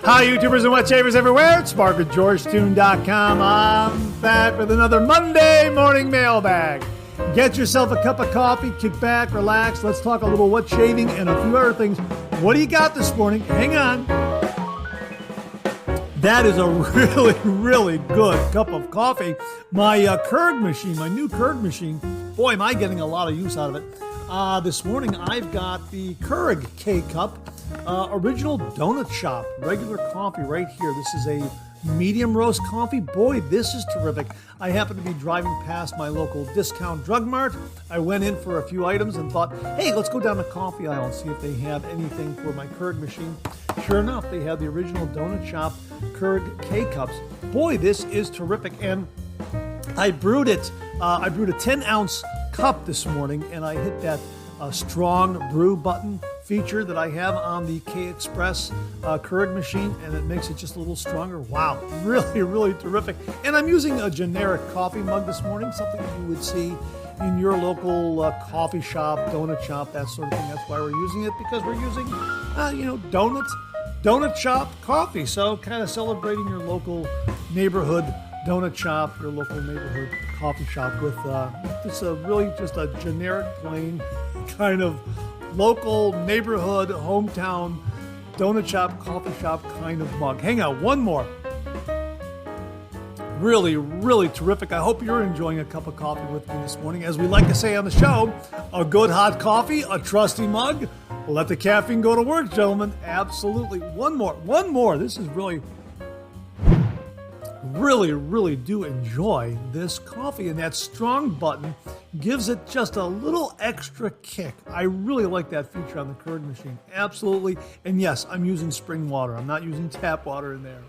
Hi, YouTubers and wet shavers everywhere. It's Mark at GeorgeToon.com. I'm back with another Monday morning mailbag. Get yourself a cup of coffee, kick back, relax. Let's talk a little wet shaving and a few other things. What do you got this morning? Hang on. That is a really, really good cup of coffee. My Keurig machine, my new Keurig machine, boy, am I getting a lot of use out of it. This morning, I've got the Keurig K-Cup, original donut shop, regular coffee right here. This is a medium roast coffee. Boy, this is terrific. I happened to be driving past my local discount drug mart. I went in for a few items and thought, hey, let's go down the coffee aisle and see if they have anything for my Keurig machine. Sure enough, they have the original donut shop Keurig K-Cups. Boy, this is terrific. And I brewed it. I brewed a 10-ounce cup this morning, and I hit that strong brew button feature that I have on the K-Express Keurig machine, and it makes it just a little stronger. Wow, really, really terrific. And I'm using a generic coffee mug this morning, something that you would see in your local coffee shop, donut shop, that sort of thing. That's why we're using it, because we're using, donut shop coffee. So kind of celebrating your local neighborhood donut shop, your local neighborhood coffee shop with just a generic, plain kind of local neighborhood, hometown donut shop, coffee shop kind of mug. Hang on, one more. Really, really terrific. I hope you're enjoying a cup of coffee with me this morning. As we like to say on the show, a good hot coffee, a trusty mug. Let the caffeine go to work, gentlemen. Absolutely. One more. This is really do enjoy this coffee, and that strong button gives it just a little extra kick. I really like that feature on the Keurig machine. Absolutely. And yes, I'm using spring water. I'm not using tap water in there.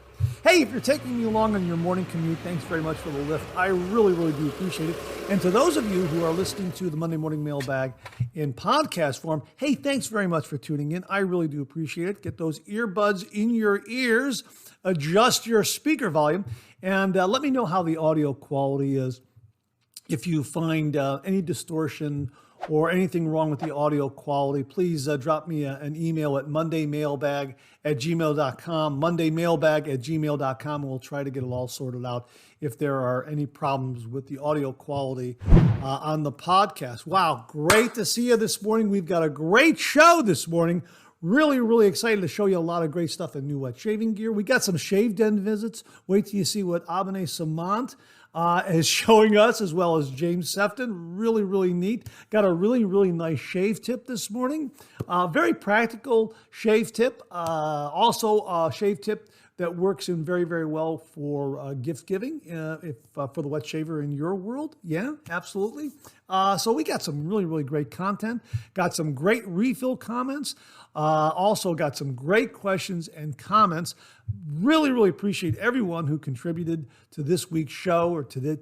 Hey, if you're taking me along on your morning commute, thanks very much for the lift. I really, really do appreciate it. And to those of you who are listening to the Monday Morning Mailbag in podcast form, hey, thanks very much for tuning in. I really do appreciate it. Get those earbuds in your ears, adjust your speaker volume, and let me know how the audio quality is. If you find any distortion or anything wrong with the audio quality, please drop me an email at mondaymailbag@gmail.com, mondaymailbag@gmail.com, and we'll try to get it all sorted out if there are any problems with the audio quality on the podcast. Wow, great to see you this morning. We've got a great show this morning. Really, really excited to show you a lot of great stuff in new wet shaving gear. We got some shave den visits. Wait till you see what Abene Samant is showing us, as well as James Sefton. Really, really neat. Got a really, really nice shave tip this morning. Very practical shave tip. Also a shave tip that works in very, very well for gift giving, for the wet shaver in your world. Yeah, absolutely. So we got some really, really great content. Got some great refill comments. Also got some great questions and comments. Really, really appreciate everyone who contributed to this week's show or to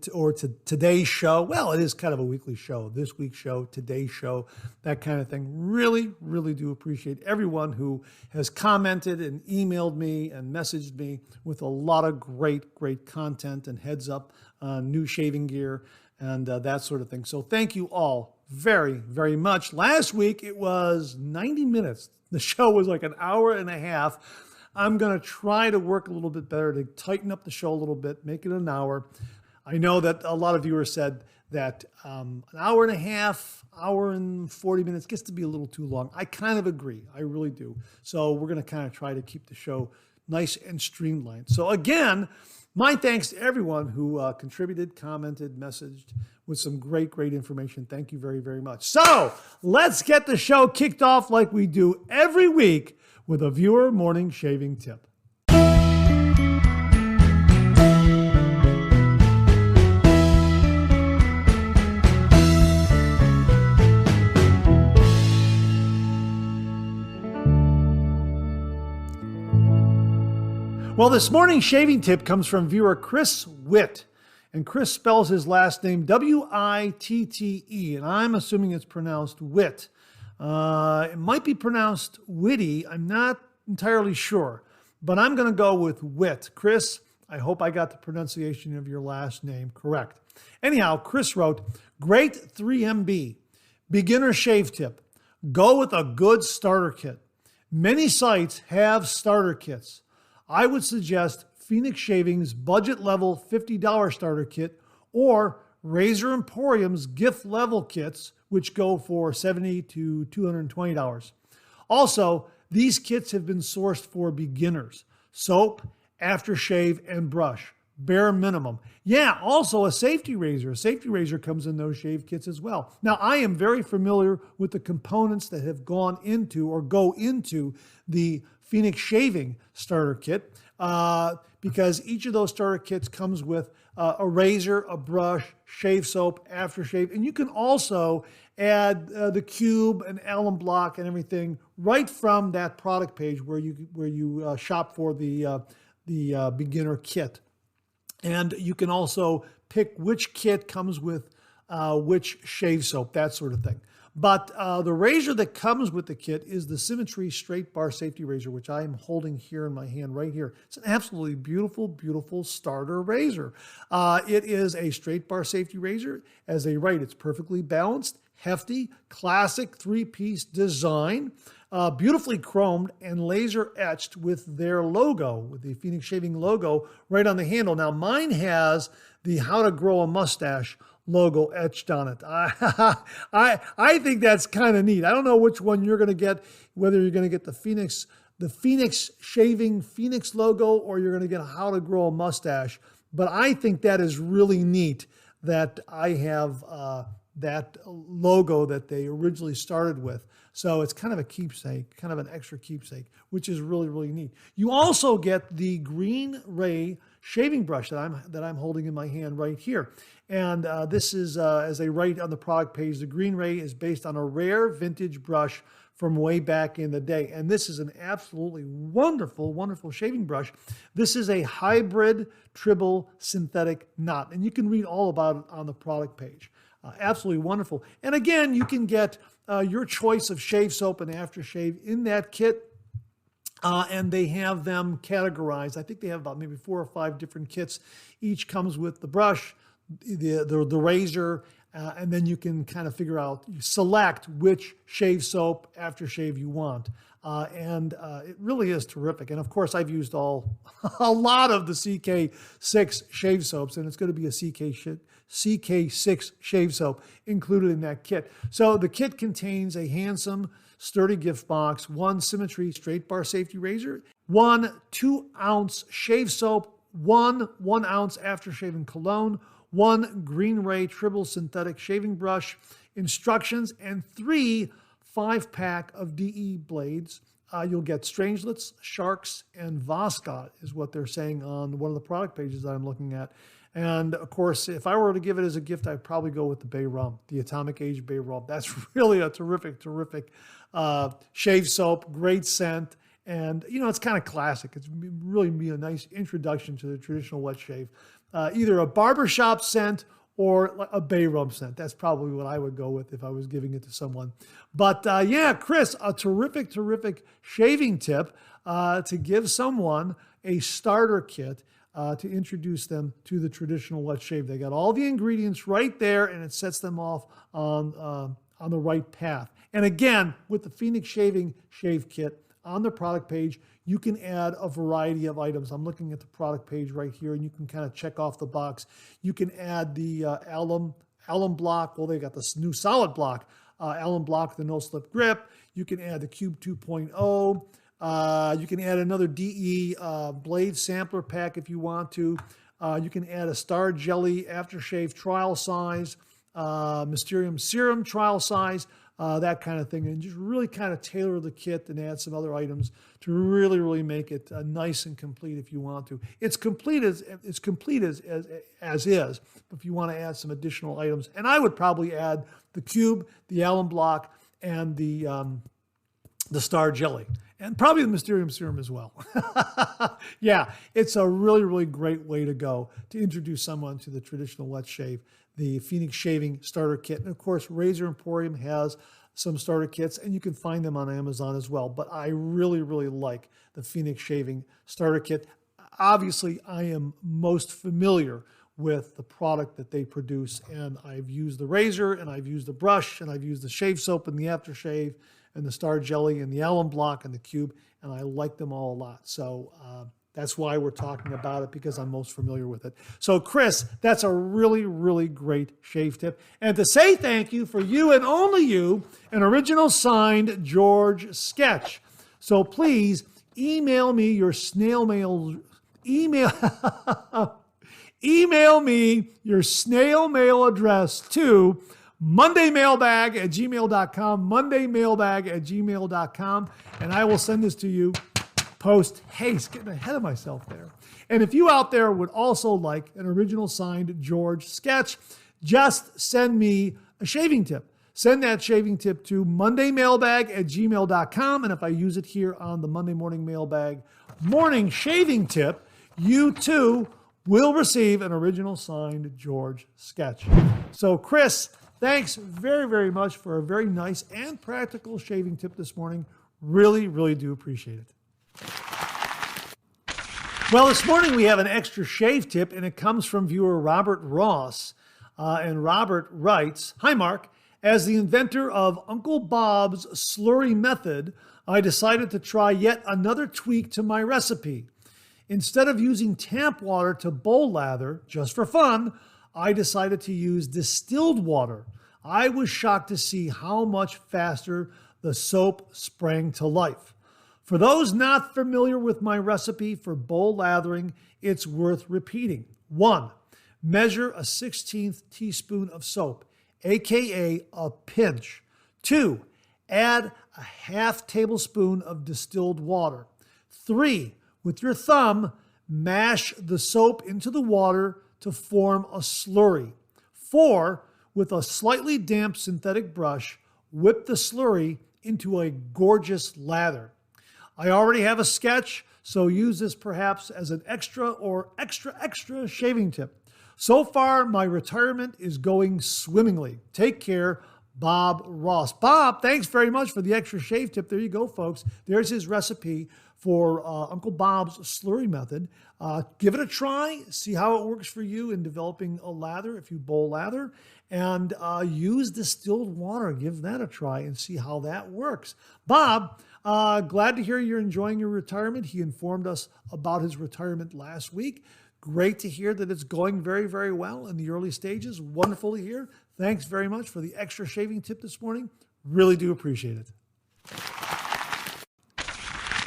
today's show. Well, it is kind of a weekly show. This week's show, today's show, that kind of thing. Really, really do appreciate everyone who has commented and emailed me and messaged me with a lot of great, great content and heads up on new shaving gear and that sort of thing. So thank you all very, very much. Last week, it was 90 minutes. The show was like an hour and a half. I'm going to try to work a little bit better to tighten up the show a little bit, make it an hour. I know that a lot of viewers said that an hour and a half, hour and 40 minutes gets to be a little too long. I kind of agree. I really do. So we're going to kind of try to keep the show nice and streamlined. So again, my thanks to everyone who contributed, commented, messaged with some great, great information. Thank you very, very much. So let's get the show kicked off like we do every week with a viewer morning shaving tip. Well, this morning's shaving tip comes from viewer Chris Witt. And Chris spells his last name W-I-T-T-E, and I'm assuming it's pronounced Witt. It might be pronounced Witty. I'm not entirely sure, but I'm going to go with Witt. Chris, I hope I got the pronunciation of your last name correct. Anyhow, Chris wrote, great 3MB, beginner shave tip. Go with a good starter kit. Many sites have starter kits. I would suggest Phoenix Shaving's budget level $50 starter kit or Razor Emporium's gift level kits, which go for $70 to $220. Also, these kits have been sourced for beginners. Soap, aftershave, and brush. Bare minimum. Yeah, also a safety razor. A safety razor comes in those shave kits as well. Now, I am very familiar with the components that have gone into or go into the Phoenix Shaving starter kit because each of those starter kits comes with a razor, a brush, shave soap, aftershave, and you can also add the cube and alum block and everything right from that product page where you shop for the beginner kit. And you can also pick which kit comes with which shave soap, that sort of thing. But the razor that comes with the kit is the Symmetry Straight Bar Safety Razor, which I am holding here in my hand right here. It's an absolutely beautiful, beautiful starter razor. It is a straight bar safety razor. As they write, it's perfectly balanced, hefty, classic three-piece design, beautifully chromed and laser etched with their logo, with the Phoenix Shaving logo right on the handle. Now, mine has the How to Grow a Mustache logo etched on it. I think that's kind of neat. I don't know which one you're going to get, whether you're going to get the Phoenix Shaving Phoenix logo or you're going to get a How to Grow a Mustache. But I think that is really neat that I have that logo that they originally started with. So it's kind of a keepsake, kind of an extra keepsake, which is really, really neat. You also get the Green Ray shaving brush that I'm holding in my hand right here. And this is, as they write on the product page, the Green Ray is based on a rare vintage brush from way back in the day. And this is an absolutely wonderful, wonderful shaving brush. This is a hybrid tribble synthetic knot. And you can read all about it on the product page. Absolutely wonderful. And again, you can get your choice of shave soap and aftershave in that kit. And they have them categorized. I think they have about maybe 4 or 5 different kits. Each comes with the brush, the razor, and then you can kind of select which shave soap, aftershave you want. And it really is terrific. And of course, I've used a lot of the CK6 shave soaps, and it's going to be a CK6 shave soap included in that kit. So the kit contains a handsome, sturdy gift box, 1 Symmetry Straight Bar Safety Razor, 1 2-ounce shave soap, 1 1-ounce aftershave and cologne, 1 Green Ray Tribble Synthetic Shaving Brush, instructions, and 3 5-pack of DE blades. You'll get strangelets, sharks, and Voscott is what they're saying on one of the product pages that I'm looking at. And of course, if I were to give it as a gift, I'd probably go with the Bay Rum, the Atomic Age Bay Rum. That's really a terrific, terrific shave soap, great scent. And, it's kind of classic. It's really be a nice introduction to the traditional wet shave. Either a barbershop scent or a Bay Rum scent. That's probably what I would go with if I was giving it to someone. But yeah, Chris, a terrific, terrific shaving tip to give someone a starter kit to introduce them to the traditional wet shave. They got all the ingredients right there, and it sets them off on the right path. And again, with the Phoenix Shaving Shave Kit on the product page, you can add a variety of items. I'm looking at the product page right here, and you can kind of check off the box. You can add the alum block. Well, they got this new solid block, alum block with the no-slip grip. You can add the Cube 2.0. You can add another DE blade sampler pack if you want to. You can add a Star Jelly aftershave trial size, Mysterium Serum trial size, that kind of thing, and just really kind of tailor the kit and add some other items to really, really make it nice and complete if you want to. It's complete as is, but if you want to add some additional items, and I would probably add the cube, the alum block, and the Star Jelly, and probably the Mysterium Serum as well. Yeah, it's a really, really great way to go to introduce someone to the traditional wet shave, the Phoenix Shaving Starter Kit. And of course, Razor Emporium has some starter kits, and you can find them on Amazon as well. But I really, really like the Phoenix Shaving Starter Kit. Obviously, I am most familiar with the product that they produce, and I've used the razor, and I've used the brush, and I've used the shave soap and the aftershave, and the Star Jelly, and the alum block, and the cube, and I like them all a lot. So That's why we're talking about it, because I'm most familiar with it. So Chris, that's a really, really great shave tip. And to say thank you, for you and only you, an original signed George sketch. So please email me your snail mail, email me your snail mail address to mondaymailbag@gmail.com, mondaymailbag@gmail.com, and I will send this to you post haste. Getting ahead of myself there. And if you out there would also like an original signed George sketch, just send me a shaving tip. Send that shaving tip to mondaymailbag@gmail.com, and if I use it here on the Monday Morning Mailbag morning shaving tip, you too will receive an original signed George sketch. So Chris, thanks very, very much for a very nice and practical shaving tip this morning. Really, really do appreciate it. Well, this morning we have an extra shave tip, and it comes from viewer Robert Ross. And Robert writes, "Hi, Mark. As the inventor of Uncle Bob's slurry method, I decided to try yet another tweak to my recipe. Instead of using tap water to bowl lather, just for fun, I decided to use distilled water. I was shocked to see how much faster the soap sprang to life. For those not familiar with my recipe for bowl lathering, it's worth repeating. 1. Measure a 1/16 teaspoon of soap, aka a pinch. 2. Add a half tablespoon of distilled water. 3. With your thumb, mash the soap into the water to form a slurry. 4. With a slightly damp synthetic brush, whip the slurry into a gorgeous lather. I already have a sketch, so use this perhaps as an extra or extra shaving tip. So far, my retirement is going swimmingly. Take care, Bob Ross." Bob, thanks very much for the extra shave tip. There you go, folks. There's his recipe for Uncle Bob's slurry method. Give it a try. See how it works for you in developing a lather, if you bowl lather. And use distilled water. Give that a try and see how that works. Bob, glad to hear you're enjoying your retirement. He informed us about his retirement last week. Great to hear that it's going very, very well in the early stages. Wonderful to hear. Thanks very much for the extra shaving tip this morning. Really do appreciate it.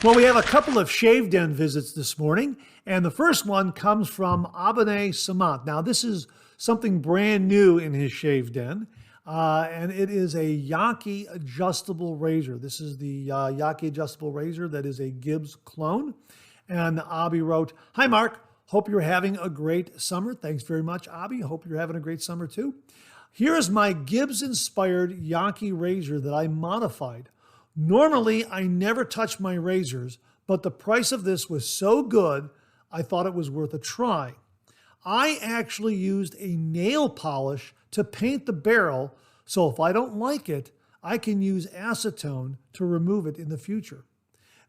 Well, we have a couple of shave den visits this morning, and the first one comes from Abane Samant. Now, this is something brand new in his shave den, and it is a Yankee adjustable razor. This is the Yankee adjustable razor that is a Gibbs clone. And Abby wrote, "Hi, Mark. Hope you're having a great summer." Thanks very much, Abby. Hope you're having a great summer, too. "Here is my Gibbs-inspired Yankee razor that I modified. Normally, I never touch my razors, but the price of this was so good, I thought it was worth a try. I actually used a nail polish to paint the barrel, so if I don't like it, I can use acetone to remove it in the future.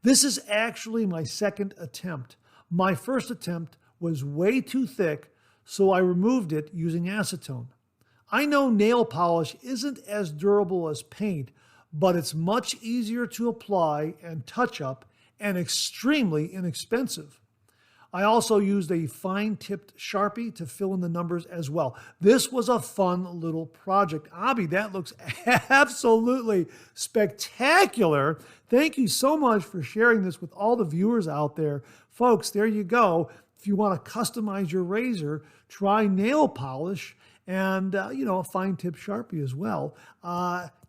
This is actually my second attempt. My first attempt was way too thick, so I removed it using acetone. I know nail polish isn't as durable as paint, but it's much easier to apply and touch up and extremely inexpensive. I also used a fine-tipped Sharpie to fill in the numbers as well. This was a fun little project." Abby, that looks absolutely spectacular. Thank you so much for sharing this with all the viewers out there. Folks, there you go. If you want to customize your razor, try nail polish and, a fine-tip Sharpie as well.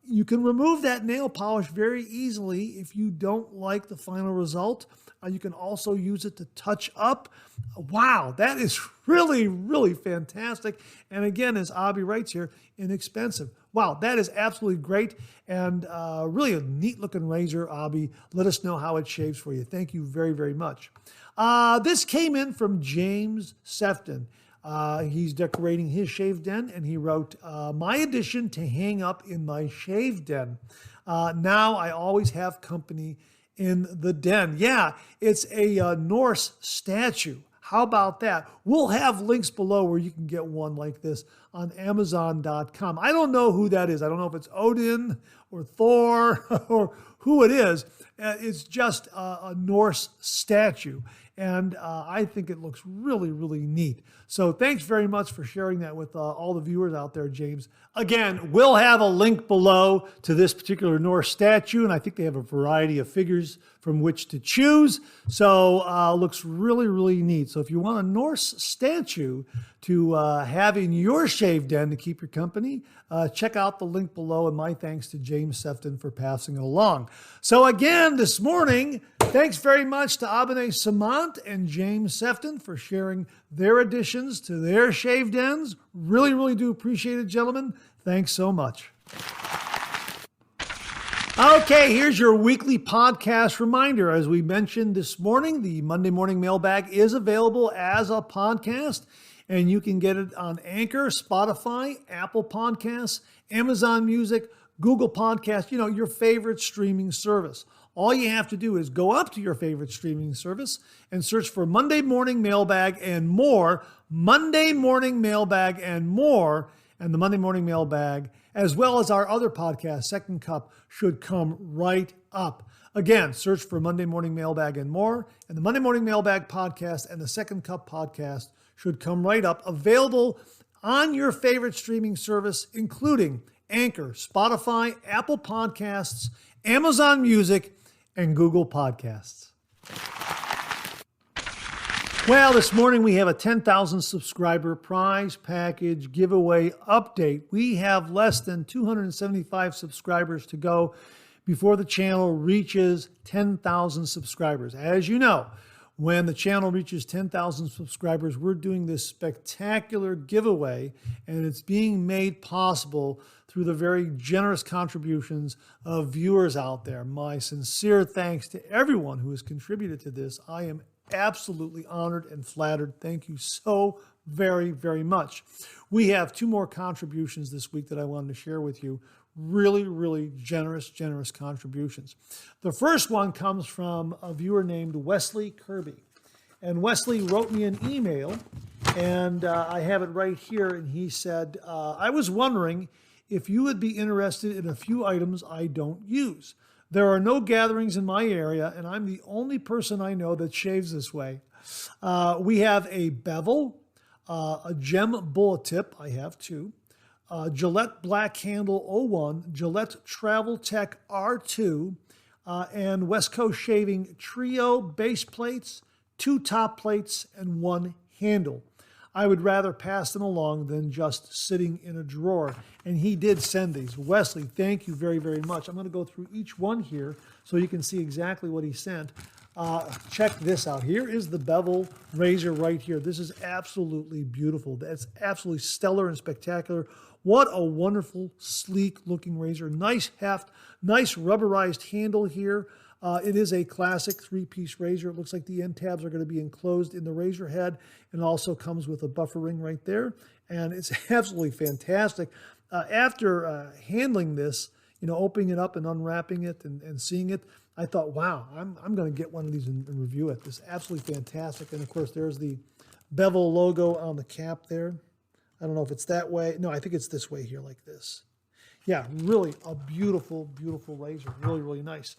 You can remove that nail polish very easily if you don't like the final result. You can also use it to touch up. Wow, that is really, really fantastic. And again, as Abby writes here, inexpensive. Wow, that is absolutely great and really a neat-looking razor, Abby. Let us know how it shaves for you. Thank you very, very much. This came in from James Sefton. He's decorating his shave den, and he wrote, "My addition to hang up in my shave den. Now I always have company in the den." Yeah, it's a Norse statue. How about that? We'll have links below where you can get one like this on Amazon.com. I don't know who that is. I don't know if it's Odin or Thor or who it is. It's just a Norse statue. And I think it looks really, really neat. So thanks very much for sharing that with all the viewers out there, James. Again, we'll have a link below to this particular Norse statue, and I think they have a variety of figures from which to choose. So looks really, really neat. So if you want a Norse statue to have in your shave den to keep your company, check out the link below, and my thanks to James Sefton for passing it along. So again, this morning, thanks very much to Abene Samant and James Sefton for sharing their additions to their shave dens. Really, really do appreciate it, gentlemen. Thanks so much. Okay, here's your weekly podcast reminder. As we mentioned this morning, the Monday Morning Mailbag is available as a podcast, and you can get it on Anchor, Spotify, Apple Podcasts, Amazon Music, Google Podcasts, your favorite streaming service. All you have to do is go up to your favorite streaming service and search for Monday Morning Mailbag and more, Monday Morning Mailbag and more, and the Monday Morning Mailbag, as well as our other podcast, Second Cup, should come right up. Again, search for Monday Morning Mailbag and more, and the Monday Morning Mailbag podcast and the Second Cup podcast should come right up, available on your favorite streaming service, including Anchor, Spotify, Apple Podcasts, Amazon Music, and Google Podcasts. Well, this morning we have a 10,000 subscriber prize package giveaway update. We have less than 275 subscribers to go before the channel reaches 10,000 subscribers. As you know, when the channel reaches 10,000 subscribers, we're doing this spectacular giveaway, and it's being made possible through the very generous contributions of viewers out there. My sincere thanks to everyone who has contributed to this. I am absolutely honored and flattered. Thank you so very, very much. We have two more contributions this week that I wanted to share with you. Really, really generous contributions. The first one comes from a viewer named Wesley Kirby. And Wesley wrote me an email, and I have it right here. And he said, I was wondering if you would be interested in a few items I don't use. There are no gatherings in my area, and I'm the only person I know that shaves this way. We have a bevel, a gem bullet tip. I have two. Gillette Black Handle 01, Gillette Travel Tech R2, and West Coast Shaving Trio base plates, 2 top plates, and 1 handle. I would rather pass them along than just sitting in a drawer. And he did send these. Wesley, thank you very, very much. I'm going to go through each one here so you can see exactly what he sent. Check this out. Here is the bevel razor right here. This is absolutely beautiful. That's absolutely stellar and spectacular. What a wonderful, sleek-looking razor. Nice heft, nice rubberized handle here. It is a classic 3-piece razor. It looks like the end tabs are going to be enclosed in the razor head, and also comes with a buffer ring right there. And it's absolutely fantastic. After handling this, opening it up and unwrapping it and seeing it, I thought, wow, I'm going to get one of these and review it. This is absolutely fantastic. And of course, there's the bevel logo on the cap there. I don't know if it's that way. No, I think it's this way here, like this. Yeah, really a beautiful, beautiful razor. Really, really nice.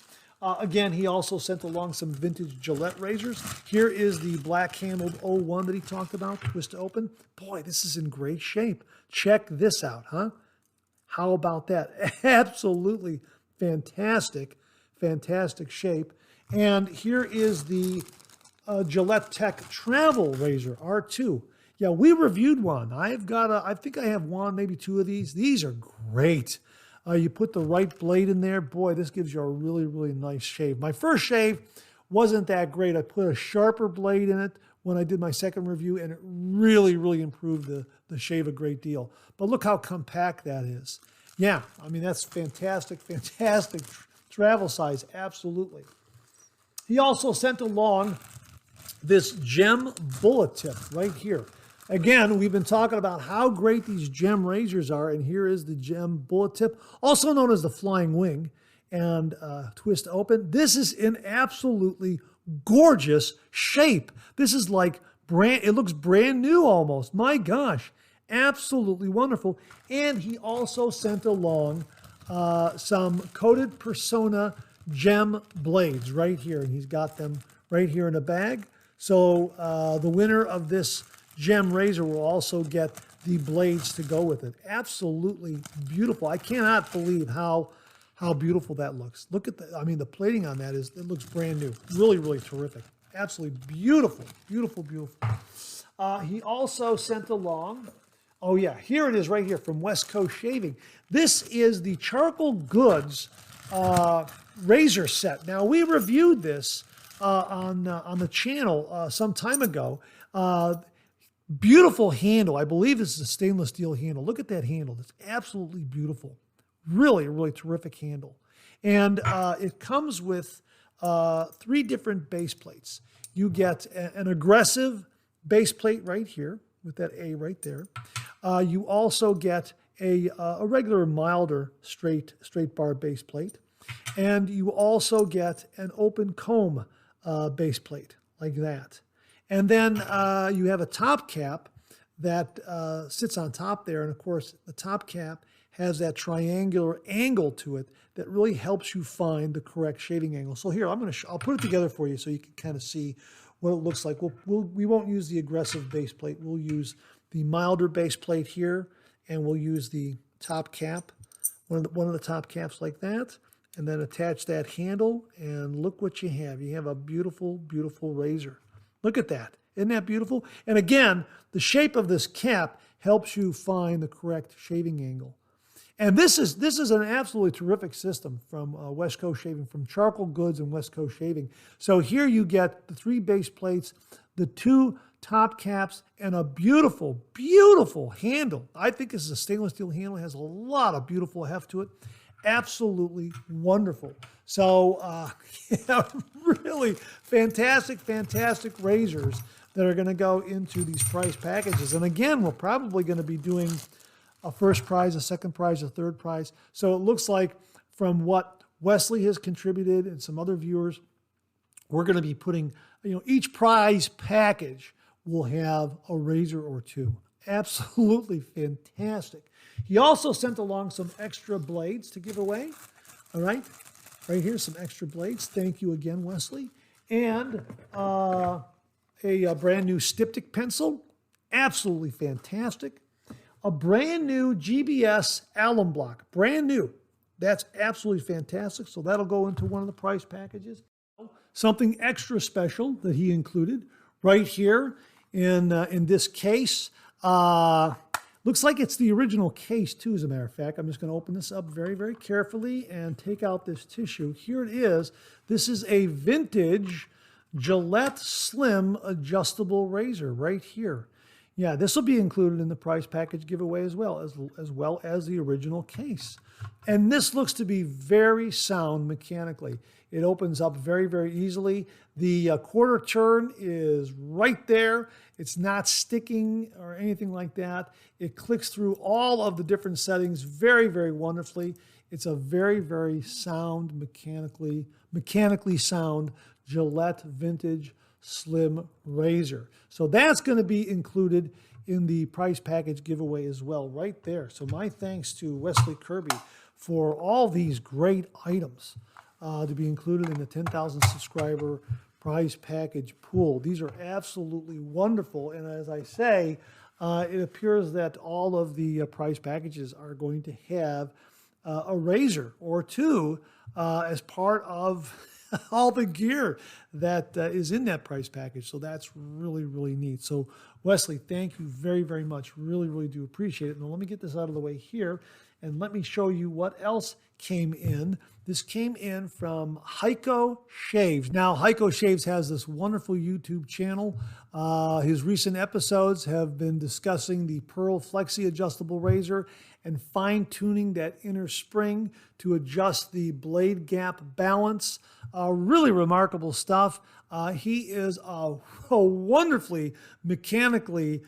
Again, he also sent along some vintage Gillette razors. Here is the black-handled 01 that he talked about, twist to open. Boy, this is in great shape. Check this out, huh? How about that? Absolutely fantastic, fantastic shape. And here is the Gillette Tech Travel Razor R2. Yeah, we reviewed one. I think I have one, maybe two of these. These are great. You put the right blade in there. Boy, this gives you a really, really nice shave. My first shave wasn't that great. I put a sharper blade in it when I did my second review, and it really, really improved the shave a great deal. But look how compact that is. Yeah, I mean, that's fantastic, fantastic travel size, absolutely. He also sent along this gem bullet tip right here. Again, we've been talking about how great these gem razors are, and here is the gem bullet tip, also known as the flying wing, and twist open. This is in absolutely gorgeous shape. This is like it looks brand new almost. My gosh, Absolutely wonderful. And he also sent along some coated Persona gem blades right here. And he's got them right here in a bag. So the winner of this gem razor will also get the blades to go with it. Absolutely beautiful. I cannot believe how beautiful that looks. Look at the plating on that it looks brand new. Really, really terrific. Absolutely beautiful, beautiful, beautiful. He also sent along, oh yeah, here it is right here from West Coast Shaving. This is the Charcoal Goods razor set. Now, we reviewed this on the channel some time ago. Beautiful handle. I believe this is a stainless steel handle. Look at that handle. It's absolutely beautiful. Really, really terrific handle. And it comes with 3 different base plates. You get an aggressive base plate right here with that A right there. You also get a regular milder straight bar base plate. And you also get an open comb base plate like that. And then you have a top cap that sits on top there. And of course, the top cap has that triangular angle to it that really helps you find the correct shaving angle. So here, I'll put it together for you so you can kind of see what it looks like. We won't use the aggressive base plate. We'll use the milder base plate here, and we'll use the top cap, one of the top caps like that, and then attach that handle, and look what you have. You have a beautiful, beautiful razor. Look at that. Isn't that beautiful? And again, the shape of this cap helps you find the correct shaving angle. And this is an absolutely terrific system from West Coast Shaving, from Charcoal Goods and West Coast Shaving. So here you get the 3 base plates, the 2 top caps, and a beautiful, beautiful handle. I think this is a stainless steel handle. It has a lot of beautiful heft to it. Absolutely wonderful. So yeah, really fantastic, fantastic razors that are going to go into these prize packages. And again, we're probably going to be doing a first prize, a second prize, a third prize. So it looks like from what Wesley has contributed and some other viewers, we're going to be putting, each prize package will have a razor or 2. Absolutely fantastic. He also sent along some extra blades to give away. All right here, some extra blades. Thank you again, Wesley. And a brand new styptic pencil. Absolutely fantastic. A brand new GBS alum block. Brand new. That's absolutely fantastic. So that'll go into one of the prize packages. Something extra special that he included right here in this case. Looks like it's the original case too, as a matter of fact. I'm just going to open this up very, very carefully and take out this tissue. Here it is. This is a vintage Gillette Slim adjustable razor right here. Yeah, this will be included in the prize package giveaway as well as the original case. And this looks to be very sound mechanically. It opens up very, very easily. The quarter turn is right there. It's not sticking or anything like that. It clicks through all of the different settings very, very wonderfully. It's a very, very sound, mechanically sound Gillette vintage slim razor. So that's going to be included in the prize package giveaway as well, right there. So my thanks to Wesley Kirby for all these great items to be included in the 10,000 subscriber prize package pool. These are absolutely wonderful. And as I say, it appears that all of the prize packages are going to have a razor or 2 as part of all the gear that is in that prize package. So that's really, really neat. So Wesley, thank you very, very much. Really, really do appreciate it. Now let me get this out of the way here and let me show you what else came in. This came in from Heiko Shaves. Now, Heiko Shaves has this wonderful YouTube channel. His recent episodes have been discussing the Pearl Flexi adjustable razor and fine-tuning that inner spring to adjust the blade gap balance. Really remarkable stuff. He is a wonderfully mechanically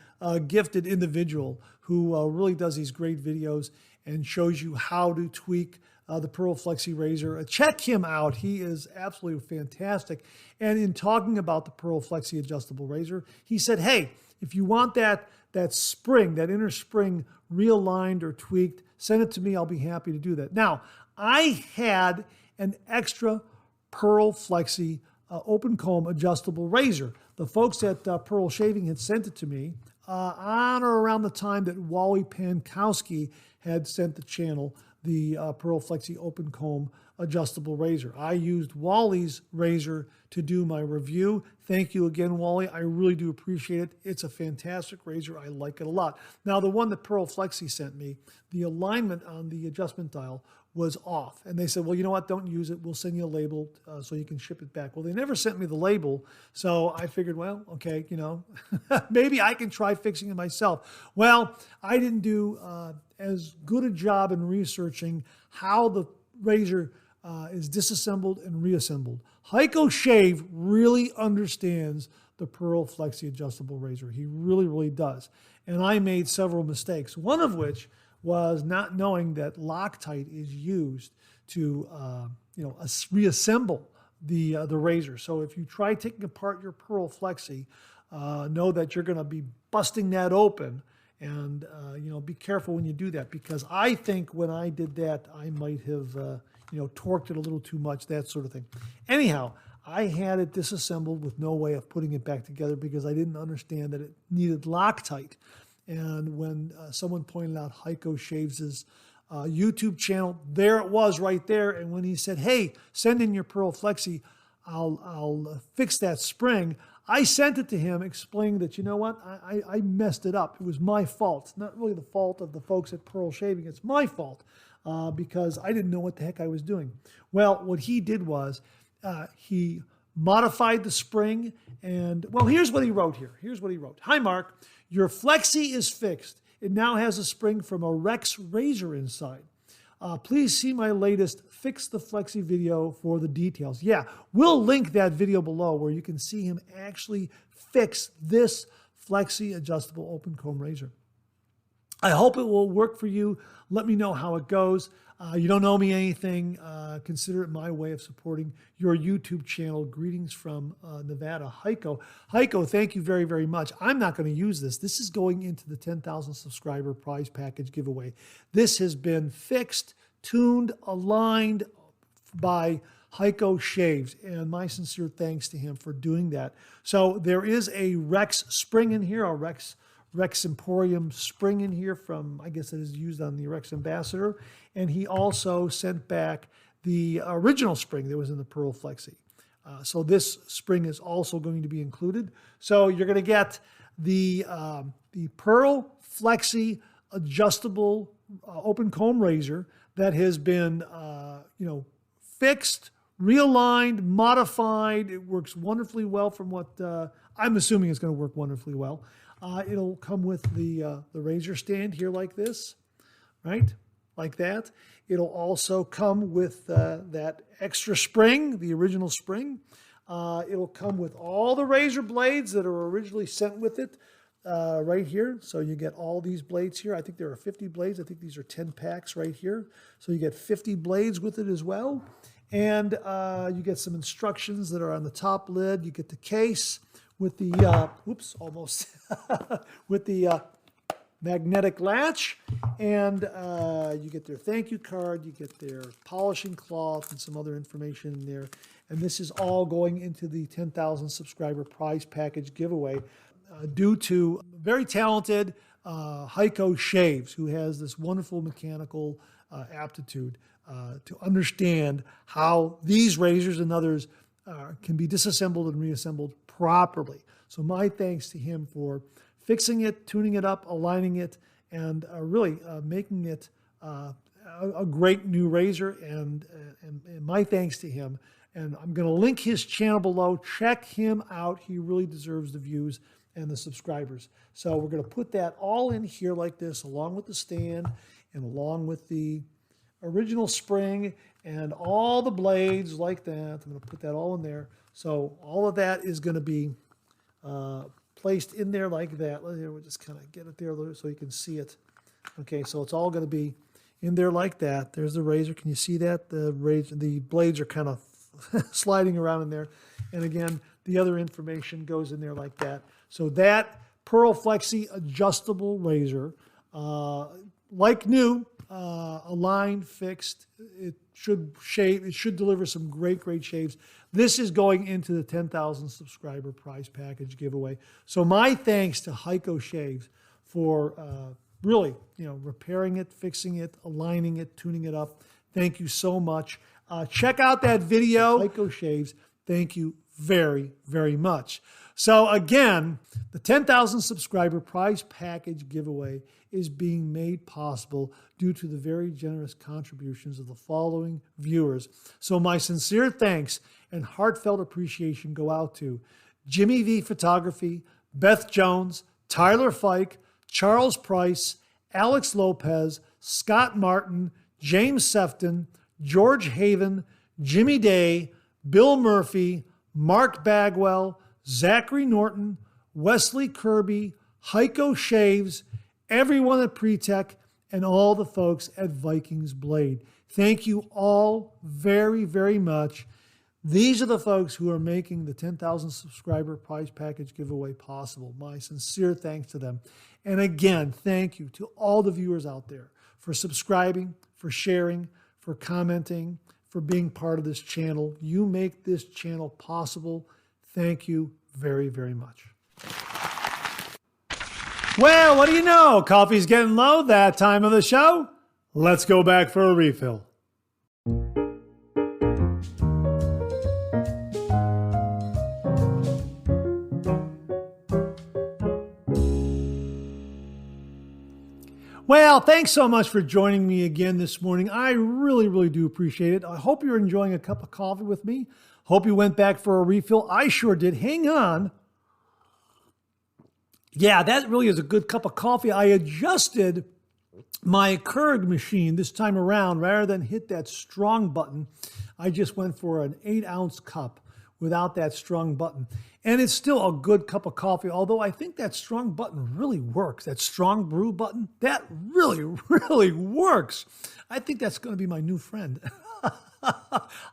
gifted individual who really does these great videos and shows you how to tweak the Pearl Flexi razor. Check him out. He is absolutely fantastic. And in talking about the Pearl Flexi adjustable razor, he said, hey, if you want that spring, that inner spring realigned or tweaked, send it to me. I'll be happy to do that. Now, I had an extra Pearl Flexi open comb adjustable razor. The folks at Pearl Shaving had sent it to me on or around the time that Wally Pankowski had sent the channel the Pearl Flexi open comb adjustable razor. I used Wally's razor to do my review. Thank you again, Wally. I really do appreciate it. It's a fantastic razor. I like it a lot. Now, the one that Pearl Flexi sent me, the alignment on the adjustment dial was off. And they said, well, you know what? Don't use it. We'll send you a label so you can ship it back. Well, they never sent me the label. So I figured, well, okay, you know, maybe I can try fixing it myself. Well, I didn't do as good a job in researching how the razor is disassembled and reassembled. Heiko Shave really understands the Pearl Flexi adjustable razor. He really, really does. And I made several mistakes, one of which was not knowing that Loctite is used to reassemble the razor. So if you try taking apart your Pearl Flexi, know that you're going to be busting that open, and be careful when you do that, because I think when I did that, I might have torqued it a little too much, that sort of thing. Anyhow, I had it disassembled with no way of putting it back together because I didn't understand that it needed Loctite. And when someone pointed out Heiko Shaves' YouTube channel, there it was right there. And when he said, hey, send in your Pearl Flexi, I'll fix that spring, I sent it to him explaining that, you know what, I messed it up. It was my fault. It's not really the fault of the folks at Pearl Shaving. It's my fault because I didn't know what the heck I was doing. Well, what he did was he modified the spring. And, well, here's what he wrote here. Here's what he wrote. Hi, Mark. Your Flexi is fixed. It now has a spring from a Rex razor inside. Please see my latest Fix the Flexi video for the details. Yeah, we'll link that video below where you can see him actually fix this Flexi adjustable open comb razor. I hope it will work for you. Let me know how it goes. You don't owe me anything. Consider it my way of supporting your YouTube channel. Greetings from Nevada. Heiko. Heiko, thank you very, very much. I'm not going to use this. This is going into the 10,000 subscriber prize package giveaway. This has been fixed, tuned, aligned by Heiko Shaves, and my sincere thanks to him for doing that. So there is a Rex spring in here, a Rex Emporium spring in here from, I guess it is used on the Rex Ambassador. And he also sent back the original spring that was in the Pearl Flexi. So this spring is also going to be included. So you're going to get the Pearl Flexi adjustable open comb razor that has been, fixed, realigned, modified. It works wonderfully well from what I'm assuming it's going to work wonderfully well. It'll come with the razor stand here like this, right? Like that. It'll also come with that extra spring, the original spring. It'll come with all the razor blades that are originally sent with it right here. So you get all these blades here. I think there are 50 blades. I think these are 10 packs right here. So you get 50 blades with it as well. And you get some instructions that are on the top lid. You get the case with the, with the magnetic latch, and you get their thank you card, you get their polishing cloth and some other information in there. And this is all going into the 10,000 subscriber prize package giveaway due to very talented Heiko Shaves, who has this wonderful mechanical aptitude to understand how these razors and others can be disassembled and reassembled properly. So my thanks to him for fixing it, tuning it up, aligning it, and really making it a great new razor. And my thanks to him. And I'm going to link his channel below. Check him out. He really deserves the views and the subscribers. So we're going to put that all in here like this, along with the stand and along with the original spring and all the blades like that. I'm going to put that all in there. So all of that is going to be placed in there like that. We'll just kind of get it there so you can see it. Okay, so it's all going to be in there like that. There's the razor. Can you see that? The blades are kind of sliding around in there. And again, the other information goes in there like that. So that Pearl Flexi adjustable razor, like new, aligned, fixed. It should shave. It should deliver some great shaves. This is going into the 10,000 subscriber prize package giveaway. So my thanks to Heiko Shaves for really, repairing it, fixing it, aligning it, tuning it up. Thank you so much. Check out that video. Heiko Shaves, thank you very, very much. So again, the 10,000 subscriber prize package giveaway is being made possible due to the very generous contributions of the following viewers. So my sincere thanks and heartfelt appreciation go out to Jimmy V Photography, Beth Jones, Tyler Fike, Charles Price, Alex Lopez, Scott Martin, James Sefton, George Haven, Jimmy Day, Bill Murphy, Mark Bagwell, Zachary Norton, Wesley Kirby, Heiko Shaves, everyone at Pretech, and all the folks at Vikings Blade. Thank you all very, very much. These are the folks who are making the 10,000 subscriber prize package giveaway possible. My sincere thanks to them. And again, thank you to all the viewers out there for subscribing, for sharing, for commenting, for being part of this channel. You make this channel possible. Thank you very, very much. Well, what do you know? Coffee's getting low that time of the show. Let's go back for a refill. Well, thanks so much for joining me again this morning. I really, really do appreciate it. I hope you're enjoying a cup of coffee with me. Hope you went back for a refill. I sure did. Hang on. Yeah, that really is a good cup of coffee. I adjusted my Keurig machine this time around. Rather than hit that strong button, I just went for an 8-ounce cup without that strong button. And it's still a good cup of coffee, although I think that strong button really works. That strong brew button, that really, really works. I think that's going to be my new friend.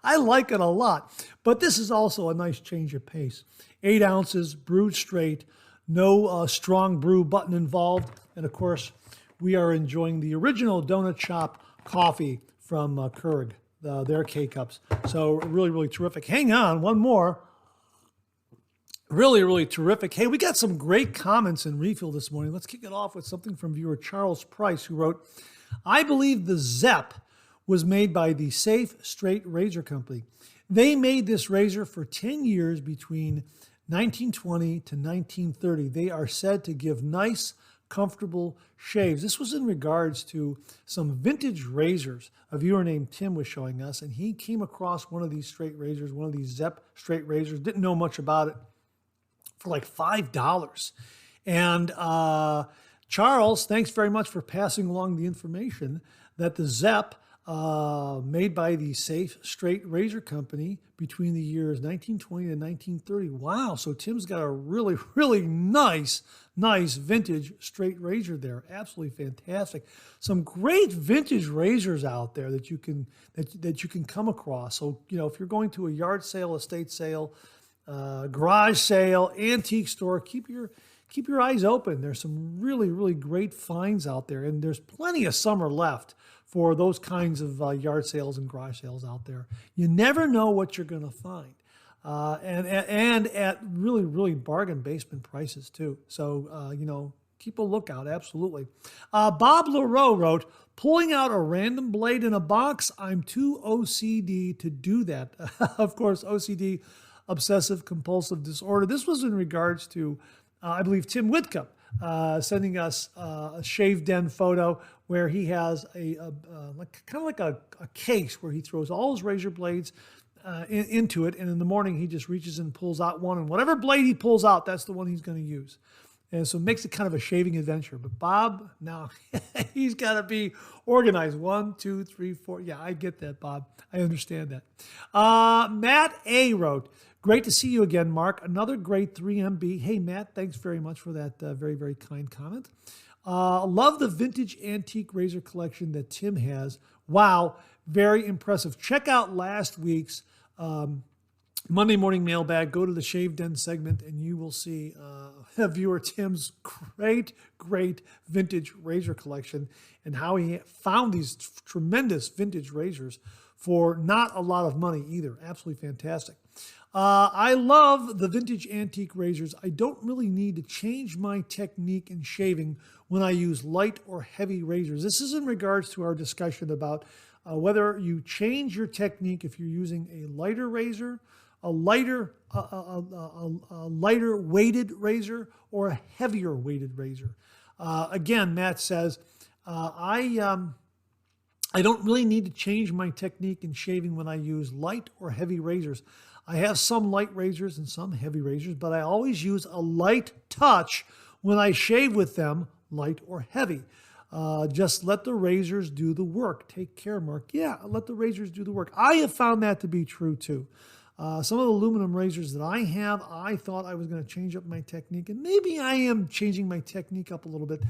I like it a lot. But this is also a nice change of pace. 8 ounces, brewed straight, no strong brew button involved. And of course, we are enjoying the original Donut Shop coffee from Keurig, their K-Cups. So really, really terrific. Hang on, one more. Really, really terrific. Hey, we got some great comments in refill this morning. Let's kick it off with something from viewer Charles Price, who wrote, I believe the Zepp was made by the Safe Straight Razor Company. They made this razor for 10 years between 1920 to 1930. They are said to give nice, comfortable shaves. This was in regards to some vintage razors. A viewer named Tim was showing us, and he came across one of these straight razors, one of these Zepp straight razors, didn't know much about it, for like $5. And Charles, thanks very much for passing along the information that the Zepp, made by the Safe Straight Razor Company between the years 1920 and 1930. Wow, so Tim's got a really, really nice vintage straight razor there. Absolutely fantastic. Some great vintage razors out there that you can come across. So, if you're going to a yard sale, estate sale, garage sale, antique store, keep your eyes open. There's some really, really great finds out there, and there's plenty of summer left for those kinds of yard sales and garage sales out there. You never know what you're going to find, and at really, really bargain basement prices too. So keep a lookout. Absolutely. Bob Leroux wrote, pulling out a random blade in a box. I'm too OCD to do that. Of course, OCD. Obsessive compulsive disorder. This was in regards to, I believe, Tim Whitcup sending us a shave den photo where he has kind of like a case where he throws all his razor blades into it, and in the morning he just reaches and pulls out one, and whatever blade he pulls out, that's the one he's going to use. And so it makes it kind of a shaving adventure. But Bob, now he's got to be organized. 1, 2, 3, 4. Yeah, I get that, Bob. I understand that. Matt A. wrote, great to see you again, Mark. Another great 3MB. Hey, Matt, thanks very much for that very, very kind comment. Love the vintage antique razor collection that Tim has. Wow, very impressive. Check out last week's Monday morning mailbag. Go to the Shave Den segment and you will see viewer Tim's great vintage razor collection and how he found these tremendous vintage razors for not a lot of money either. Absolutely fantastic. I love the vintage antique razors. I don't really need to change my technique in shaving when I use light or heavy razors. This is in regards to our discussion about whether you change your technique if you're using a lighter razor, a lighter weighted razor, or a heavier weighted razor. Again, Matt says, I don't really need to change my technique in shaving when I use light or heavy razors. I have some light razors and some heavy razors, but I always use a light touch when I shave with them, light or heavy. Just let the razors do the work. Take care, Mark. Yeah, let the razors do the work. I have found that to be true too. Some of the aluminum razors that I have, I thought I was going to change up my technique, and maybe I am changing my technique up a little bit,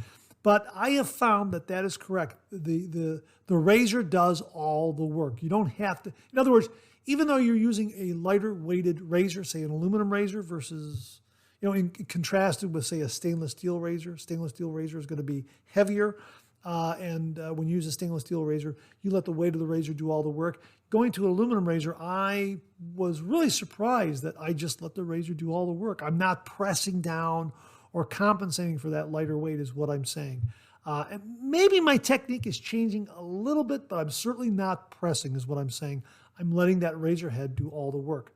but I have found that that is correct. The razor does all the work. You don't have to, in other words, even though you're using a lighter weighted razor, say an aluminum razor versus, in contrasted with, say, a stainless steel razor is going to be heavier. And when you use a stainless steel razor, you let the weight of the razor do all the work. Going to an aluminum razor, I was really surprised that I just let the razor do all the work. I'm not pressing down or compensating for that lighter weight is what I'm saying. And maybe my technique is changing a little bit, but I'm certainly not pressing is what I'm saying. I'm letting that razor head do all the work.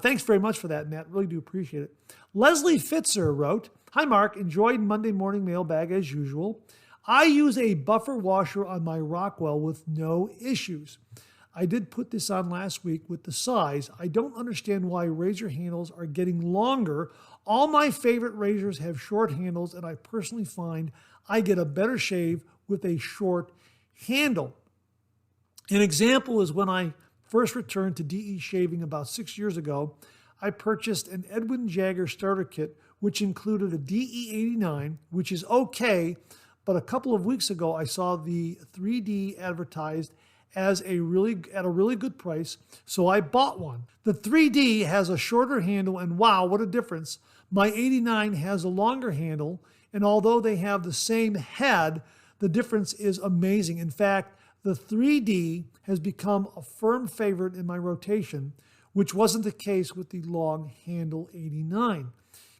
Thanks very much for that, Matt. Really do appreciate it. Leslie Fitzer wrote, "Hi, Mark. Enjoyed Monday morning mailbag as usual. I use a buffer washer on my Rockwell with no issues. I did put this on last week with the size. I don't understand why razor handles are getting longer. All my favorite razors have short handles, and I personally find I get a better shave with a short handle. An example is when I first returned to DE shaving about 6 years ago, I purchased an Edwin Jagger starter kit, which included a DE89, which is okay, but a couple of weeks ago I saw the 3D advertised as at a really good price, so I bought one. The 3D has a shorter handle, and wow, what a difference. My 89 has a longer handle, and although they have the same head, the difference is amazing. In fact, the 3D has become a firm favorite in my rotation, which wasn't the case with the long handle 89.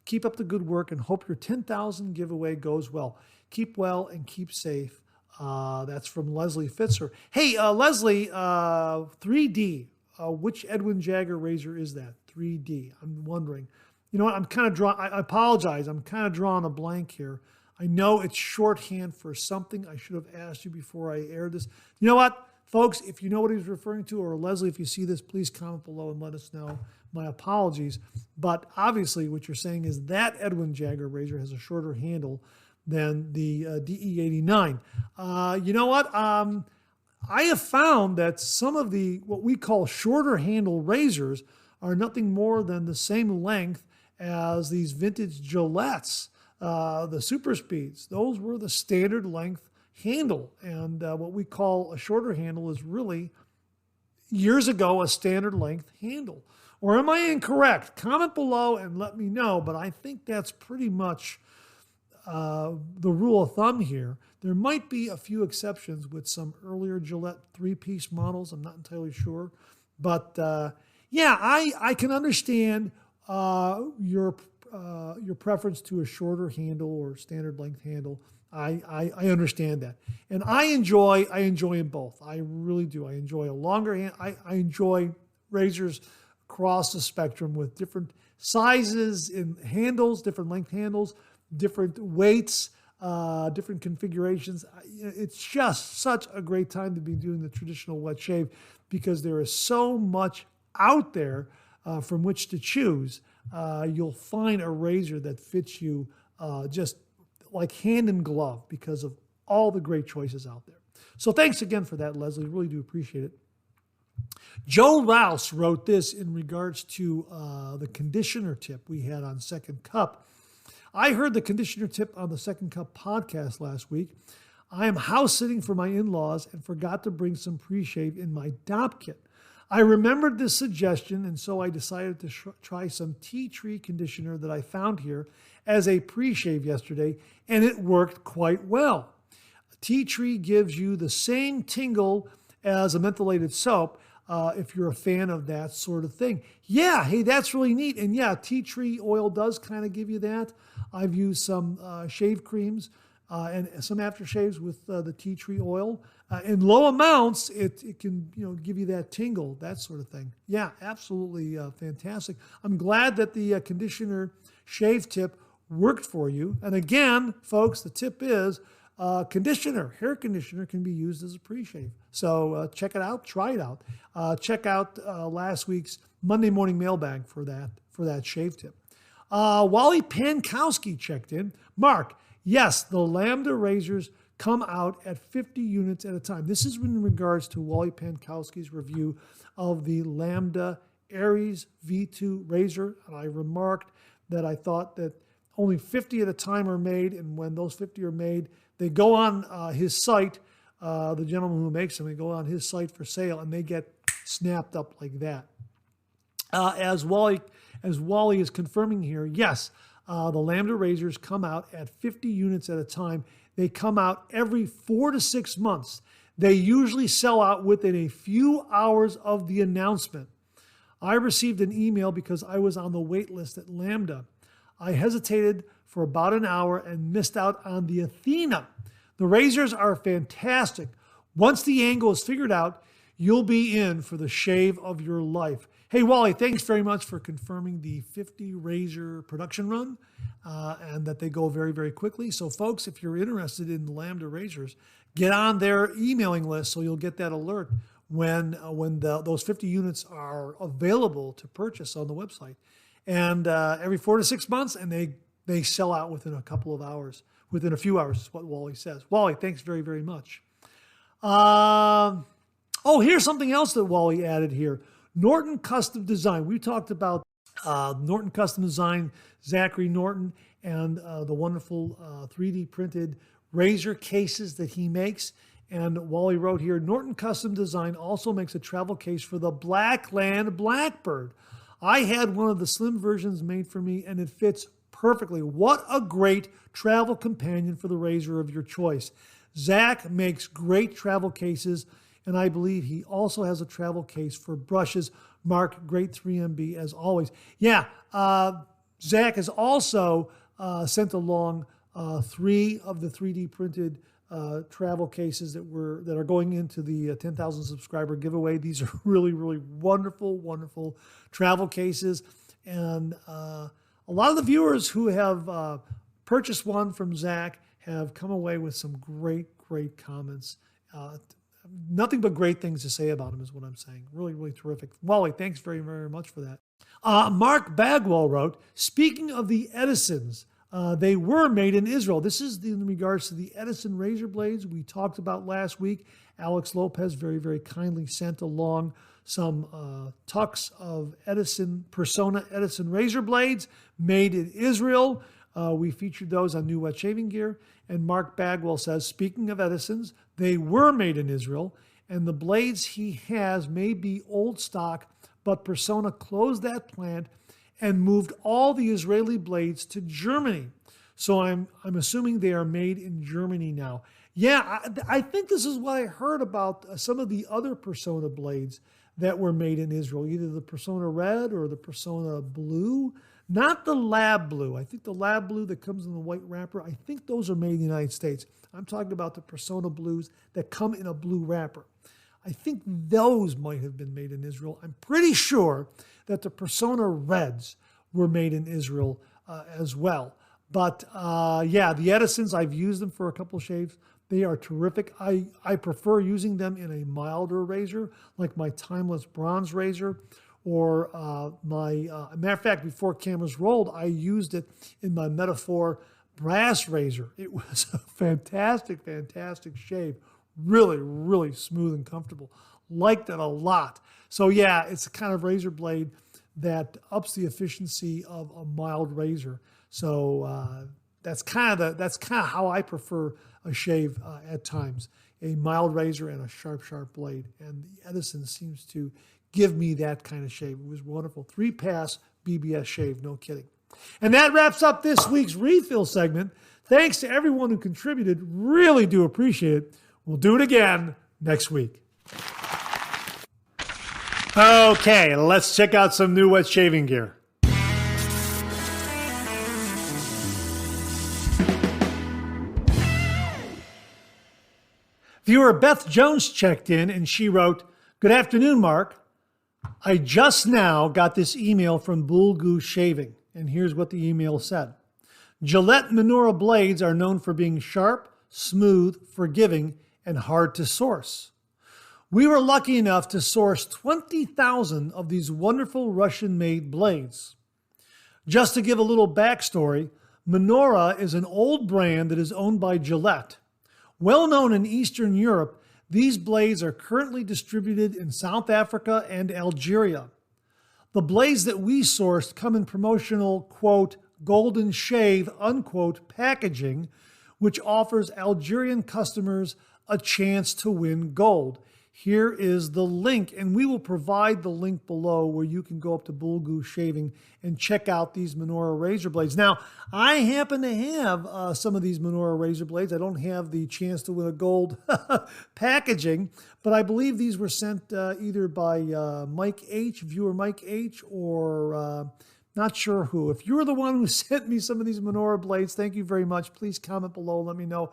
Keep up the good work and hope your 10,000 giveaway goes well. Keep well and keep safe." That's from Leslie Fitzer. Hey, Leslie, 3D. Which Edwin Jagger razor is that? 3D. I'm wondering. You know what? I apologize. I'm kind of drawing a blank here. I know it's shorthand for something. I should have asked you before I aired this. You know what, folks? If you know what he's referring to, or Leslie, if you see this, please comment below and let us know. My apologies. But obviously what you're saying is that Edwin Jagger razor has a shorter handle than the DE89. You know what? I have found that some of the what we call shorter handle razors are nothing more than the same length as these vintage Gillettes, the Super Speeds. Those were the standard length handle. And what we call a shorter handle is really, years ago, a standard length handle. Or am I incorrect? Comment below and let me know. But I think that's pretty much the rule of thumb here. There might be a few exceptions with some earlier Gillette three-piece models. I'm not entirely sure. But yeah, I can understand your preference to a shorter handle or standard length handle. I understand that. And I enjoy them both. I really do. I enjoy a longer hand. I enjoy razors across the spectrum with different sizes in handles, different length handles, different weights, different configurations. It's just such a great time to be doing the traditional wet shave because there is so much out there from which to choose. You'll find a razor that fits you just like hand in glove because of all the great choices out there. So thanks again for that, Leslie. Really do appreciate it. Joe Rouse wrote this in regards to the conditioner tip we had on Second Cup. I heard the conditioner tip on the Second Cup podcast last week. I am house sitting for my in-laws and forgot to bring some pre-shave in my DOP kit. I remembered this suggestion, and so I decided to try some tea tree conditioner that I found here as a pre-shave yesterday, and it worked quite well. Tea tree gives you the same tingle as a mentholated soap, if you're a fan of that sort of thing. Yeah, hey, that's really neat. And yeah, tea tree oil does kind of give you that. I've used some shave creams and some aftershaves with the tea tree oil. In low amounts, it can give you that tingle, that sort of thing. Yeah, absolutely fantastic. I'm glad that the conditioner shave tip worked for you. And again, folks, the tip is conditioner, hair conditioner can be used as a pre-shave. So check it out, try it out. Check out last week's Monday morning mailbag for that shave tip. Wally Pankowski checked in. Mark, yes, the Lambda razors come out at 50 units at a time. This is in regards to Wally Pankowski's review of the Lambda Aries V2 razor. And I remarked that I thought that only 50 at a time are made, and when those 50 are made, they go on his site, the gentleman who makes them, they go on his site for sale, and they get snapped up like that. As Wally is confirming here, yes, the Lambda razors come out at 50 units at a time. They come out every 4 to 6 months. They usually sell out within a few hours of the announcement. I received an email because I was on the wait list at Lambda. I hesitated for about an hour and missed out on the Athena. The razors are fantastic. Once the angle is figured out, you'll be in for the shave of your life. Hey, Wally, thanks very much for confirming the 50 razor production run and that they go very, very quickly. So, folks, if you're interested in the Lambda razors, get on their emailing list so you'll get that alert when those 50 units are available to purchase on the website. And every 4 to 6 months, and they sell out within a couple of hours, within a few hours is what Wally says. Wally, thanks very, very much. Here's something else that Wally added here. Norton Custom Design. We talked about Norton Custom Design, Zachary Norton, and the wonderful 3D printed razor cases that he makes. And Wally wrote here, Norton Custom Design also makes a travel case for the Blackland Blackbird. I had one of the slim versions made for me, and it fits perfectly. What a great travel companion for the razor of your choice. Zach makes great travel cases, and I believe he also has a travel case for brushes. Mark, great 3MB as always. Yeah, Zach has also sent along 3 of the 3D printed travel cases that are going into the 10,000 subscriber giveaway. These are really, really wonderful, wonderful travel cases. And a lot of the viewers who have purchased one from Zach have come away with some great, great comments. Nothing but great things to say about him is what I'm saying. Really, really terrific. Wally, thanks very, very much for that. Mark Bagwell wrote, speaking of the Edisons, they were made in Israel. This is in regards to the Edison razor blades we talked about last week. Alex Lopez very, very kindly sent along some tucks of Persona Edison razor blades made in Israel. We featured those on New Wet Shaving Gear. And Mark Bagwell says, speaking of Edisons, they were made in Israel, and the blades he has may be old stock, but Persona closed that plant and moved all the Israeli blades to Germany. So I'm assuming they are made in Germany now. Yeah, I think this is what I heard about some of the other Persona blades that were made in Israel, either the Persona Red or the Persona Blue. Not the Lab Blue. I think the Lab Blue that comes in the white wrapper, I think those are made in the United States. I'm talking about the Persona Blues that come in a blue wrapper. I think those might have been made in Israel. I'm pretty sure that the Persona Reds were made in Israel as well. But yeah, the Edisons, I've used them for a couple of shaves. They are terrific. I prefer using them in a milder razor, like my Timeless Bronze razor, or matter of fact, before cameras rolled, I used it in my Metaphor brass razor. It was a fantastic, fantastic shave. Really, really smooth and comfortable. Liked it a lot. So yeah, it's a kind of razor blade that ups the efficiency of a mild razor. So that's kind of how I prefer a shave at times. A mild razor and a sharp blade. And the Edison seems to give me that kind of shave. It was wonderful. 3-pass BBS shave, no kidding. And that wraps up this week's refill segment. Thanks to everyone who contributed. Really do appreciate it. We'll do it again next week. Okay, let's check out some new wet shaving gear. Viewer Beth Jones checked in and she wrote, "Good afternoon, Mark. I just now got this email from Bleu Shaving." And here's what the email said. "Gillette Minora blades are known for being sharp, smooth, forgiving, and hard to source. We were lucky enough to source 20,000 of these wonderful Russian-made blades. Just to give a little backstory, Minora is an old brand that is owned by Gillette. Well known in Eastern Europe, these blades are currently distributed in South Africa and Algeria. The blades that we sourced come in promotional, quote, golden shave, unquote, packaging, which offers Algerian customers a chance to win gold. Here is the link, and we will provide the link below where you can go up to Bleu Shaving and check out these Minora razor blades. Now, I happen to have some of these Minora razor blades. I don't have the chance to win a gold packaging, but I believe these were sent either by Mike H, viewer Mike H, or not sure who. If you're the one who sent me some of these Minora blades, thank you very much. Please comment below and let me know.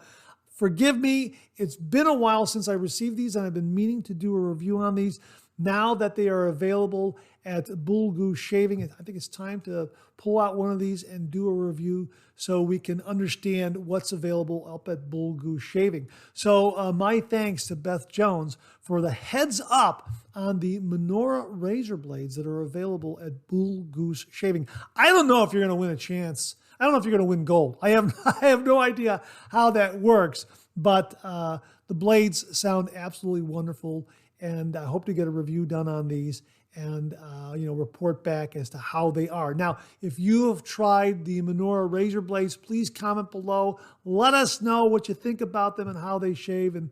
Forgive me, it's been a while since I received these, and I've been meaning to do a review on these. Now that they are available at Bleu Shaving, I think it's time to pull out one of these and do a review so we can understand what's available up at Bleu Shaving. So my thanks to Beth Jones for the heads up on the Minora razor blades that are available at Bleu Shaving. I don't know if you're going to win a chance. I don't know if you're going to win gold. I have no idea how that works, but the blades sound absolutely wonderful, and I hope to get a review done on these and report back as to how they are. Now, if you have tried the Minora razor blades, please comment below. Let us know what you think about them and how they shave and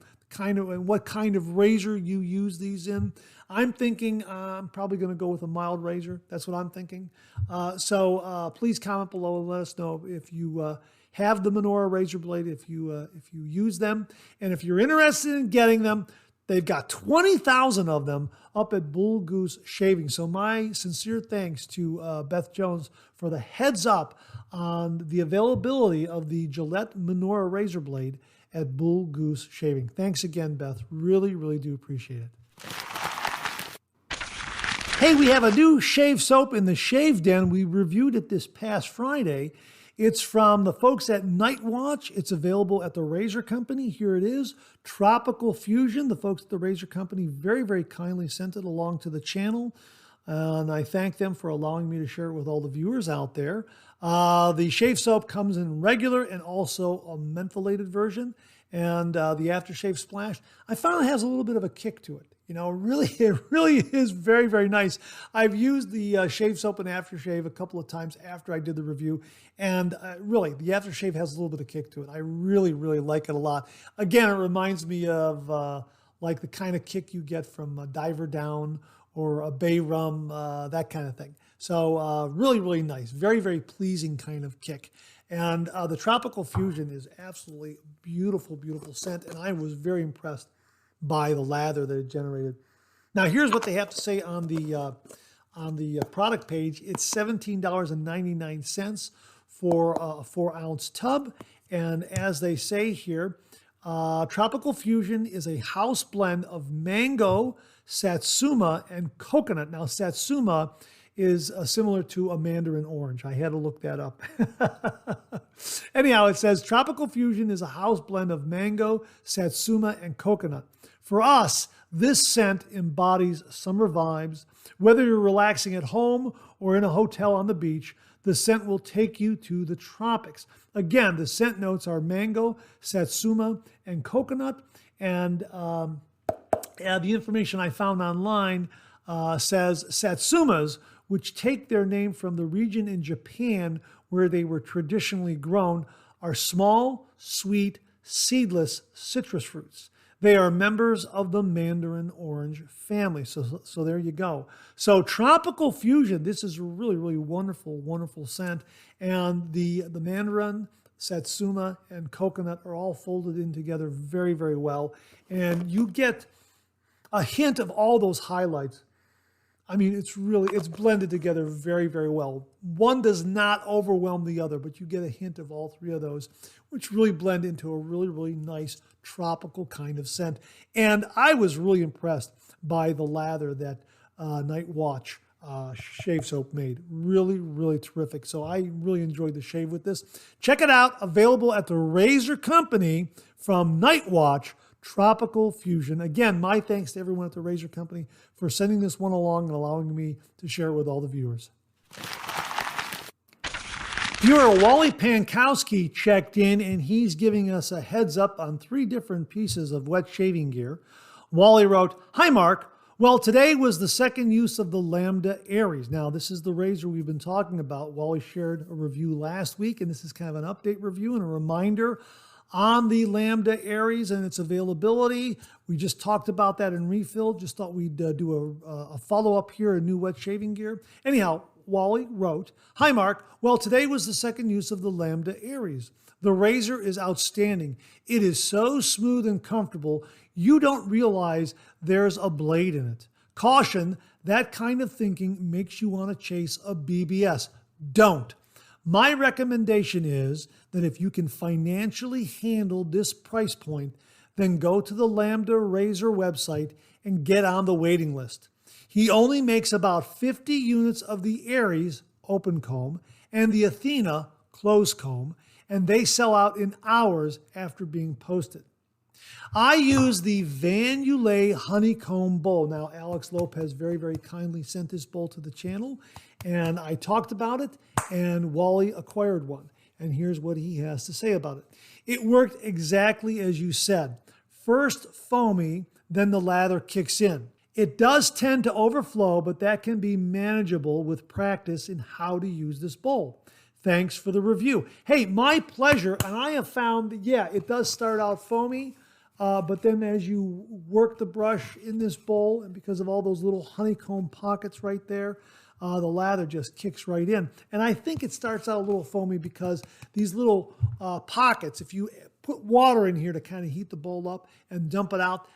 what kind of razor you use these in. I'm thinking I'm probably going to go with a mild razor. That's what I'm thinking. So please comment below and let us know if you have the Minora razor blade, if you use them, and if you're interested in getting them. They've got 20,000 of them up at Bleu Shaving. So my sincere thanks to Beth Jones for the heads up on the availability of the Gillette Minora razor blade at Bleu Shaving. Thanks again, Beth. Really, really do appreciate it. Hey, we have a new shave soap in the Shave Den. We reviewed it this past Friday. It's from the folks at Night Watch. It's available at the Razor Company. Here it is, Tropical Fusion. The folks at the Razor Company very, very kindly sent it along to the channel. And I thank them for allowing me to share it with all the viewers out there. The shave soap comes in regular and also a mentholated version. And the aftershave splash, I found it has a little bit of a kick to it. You know, it really is very, very nice. I've used the shave soap and aftershave a couple of times after I did the review. And really, the aftershave has a little bit of kick to it. I really, really like it a lot. Again, it reminds me of like the kind of kick you get from a Diver Down or a Bay Rum, that kind of thing. So really, really nice. Very, very pleasing kind of kick. And the Tropical Fusion is absolutely beautiful, beautiful scent. And I was very impressed by the lather that it generated. Now, here's what they have to say on the product page. It's $17.99 for a 4-ounce tub. And as they say here, Tropical Fusion is a house blend of mango, satsuma, and coconut. Now, satsuma is similar to a mandarin orange. I had to look that up. Anyhow, it says Tropical Fusion is a house blend of mango, satsuma, and coconut. For us, this scent embodies summer vibes. Whether you're relaxing at home or in a hotel on the beach, the scent will take you to the tropics. Again, the scent notes are mango, satsuma, and coconut. And the information I found online says satsumas which take their name from the region in Japan where they were traditionally grown, are small, sweet, seedless citrus fruits. They are members of the mandarin orange family. So there you go. So Tropical Fusion, this is a really, really wonderful, wonderful scent. And the mandarin, satsuma, and coconut are all folded in together very, very well. And you get a hint of all those highlights. I mean, it's blended together very, very well. One does not overwhelm the other, but you get a hint of all three of those, which really blend into a really, really nice tropical kind of scent. And I was really impressed by the lather that Night Watch shave soap made. Really, really terrific. So I really enjoyed the shave with this. Check it out. Available at the Razor Company from Night Watch. Tropical Fusion. Again, my thanks to everyone at the Razor Company for sending this one along and allowing me to share it with all the viewers. Viewer Wally Pankowski checked in, and he's giving us a heads up on 3 different pieces of wet shaving gear. Wally wrote, "Hi Mark, well today was the second use of the Lambda Aries." Now this is the razor we've been talking about. Wally shared a review last week, and this is kind of an update review and a reminder on the Lambda Aries and its availability. We just talked about that in refill. Just thought we'd do a follow-up here, a new wet shaving gear. Anyhow, Wally wrote, "Hi Mark, well today was the second use of the Lambda Aries. The razor is outstanding. It is so smooth and comfortable, you don't realize there's a blade in it. Caution, that kind of thinking makes you want to chase a BBS. Don't. My recommendation is that if you can financially handle this price point, then go to the Lambda Razor website and get on the waiting list. He only makes about 50 units of the Aries open comb and the Athena closed comb, and they sell out in hours after being posted. I use the Van Ulay Honeycomb bowl." Now, Alex Lopez very, very kindly sent this bowl to the channel, and I talked about it, and Wally acquired one. And here's what he has to say about it. "It worked exactly as you said. First foamy, then the lather kicks in. It does tend to overflow, but that can be manageable with practice in how to use this bowl. Thanks for the review." Hey, my pleasure. And I have found that, yeah, it does start out foamy, but then as you work the brush in this bowl, and because of all those little honeycomb pockets right there, the lather just kicks right in. And I think it starts out a little foamy because these little pockets, if you put water in here to kind of heat the bowl up and dump it out,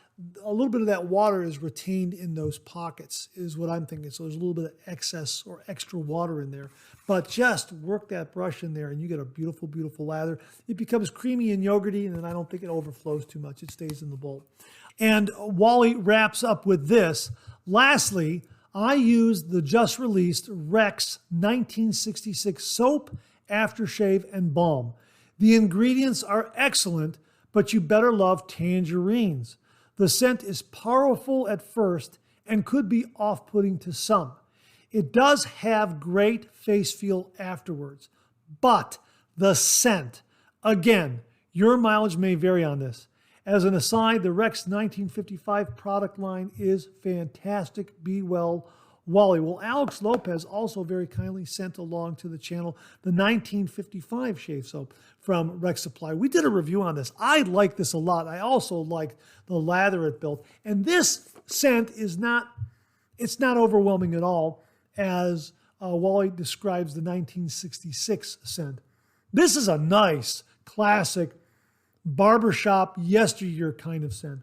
a little bit of that water is retained in those pockets, is what I'm thinking. So there's a little bit of excess or extra water in there. But just work that brush in there and you get a beautiful, beautiful lather. It becomes creamy and yogurty, and then I don't think it overflows too much. It stays in the bowl. And Wally wraps up with this. "Lastly, I used the just released Rex 1966 soap, aftershave, and balm. The ingredients are excellent, but you better love tangerines. The scent is powerful at first and could be off-putting to some. It does have great face feel afterwards, but the scent, again, your mileage may vary on this. As an aside, the Rex 1955 product line is fantastic. Be well, Wally." Well, Alex Lopez also very kindly sent along to the channel the 1955 shave soap from Rex Supply. We did a review on this. I like this a lot. I also liked the lather it built. And this scent is not overwhelming at all, as Wally describes the 1966 scent. This is a nice, classic, barbershop yesteryear kind of scent.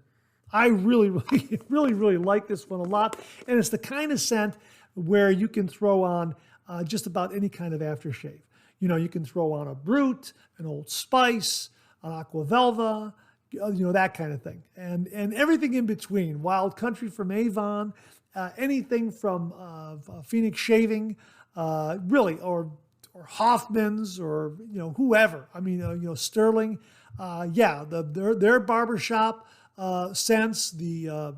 I really, really, really, really like this one a lot. And it's the kind of scent where you can throw on just about any kind of aftershave. You know, you can throw on a Brute, an Old Spice, an Aqua Velva, that kind of thing. And everything in between. Wild Country from Avon, anything from Phoenix Shaving, really, or Hoffman's, or, whoever. I mean, Sterling. Their barbershop scents, the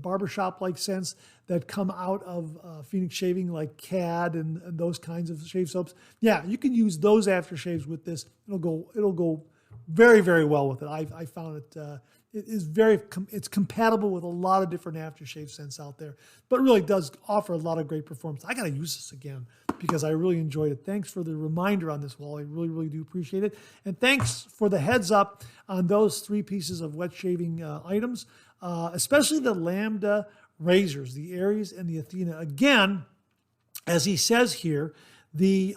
barbershop-like scents that come out of Phoenix Shaving, like CAD and those kinds of shave soaps. Yeah, you can use those aftershaves with this. It'll go very, very well with it. I found it it is it's compatible with a lot of different aftershave scents out there, but really does offer a lot of great performance. I got to use this again because I really enjoyed it. Thanks for the reminder on this, Wally. I really, really do appreciate it. And thanks for the heads up on those 3 pieces of wet shaving items, especially the Lambda razors, the Aries and the Athena. Again, as he says here, the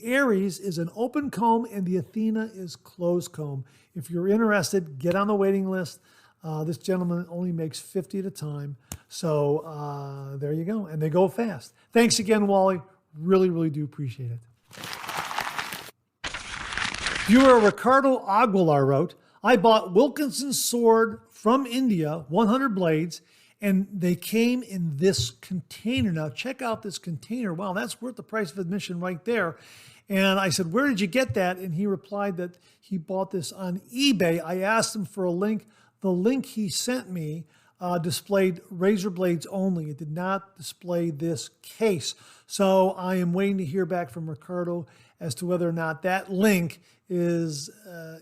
Aries is an open comb and the Athena is closed comb. If you're interested, get on the waiting list. This gentleman only makes 50 at a time. So there you go. And they go fast. Thanks again, Wally. Really, really do appreciate it. Viewer Ricardo Aguilar wrote, I bought Wilkinson's sword from India, 100 blades, and they came in this container. Now, check out this container. Wow, that's worth the price of admission right there. And I said, where did you get that? And he replied that he bought this on eBay. I asked him for a link. The link he sent me displayed razor blades only. It did not display this case. So I am waiting to hear back from Ricardo as to whether or not that link is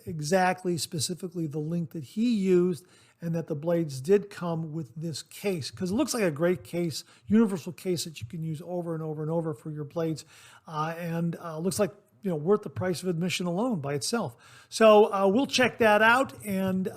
exactly, specifically the link that he used, and that the blades did come with this case, because it looks like a great case, universal case that you can use over and over and over for your blades, and looks like, you know, worth the price of admission alone by itself. So we'll check that out, and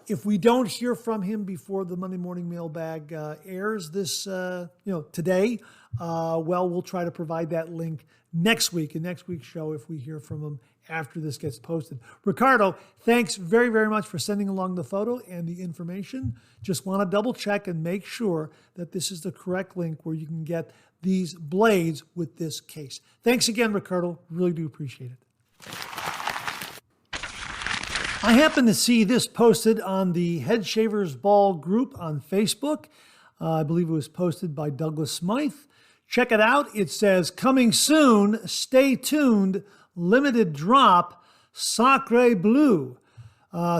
if we don't hear from him before the Monday morning mailbag airs this, today, well, we'll try to provide that link next week, in next week's show, if we hear from him after this gets posted. Ricardo, thanks very, very much for sending along the photo and the information. Just want to double check and make sure that this is the correct link where you can get these blades with this case. Thanks again, Ricardo. Really do appreciate it. I happened to see this posted on the Head Shavers Ball group on Facebook. I believe it was posted by Douglas Smythe. Check it out. It says, coming soon, stay tuned, limited drop, Sacre Bleu.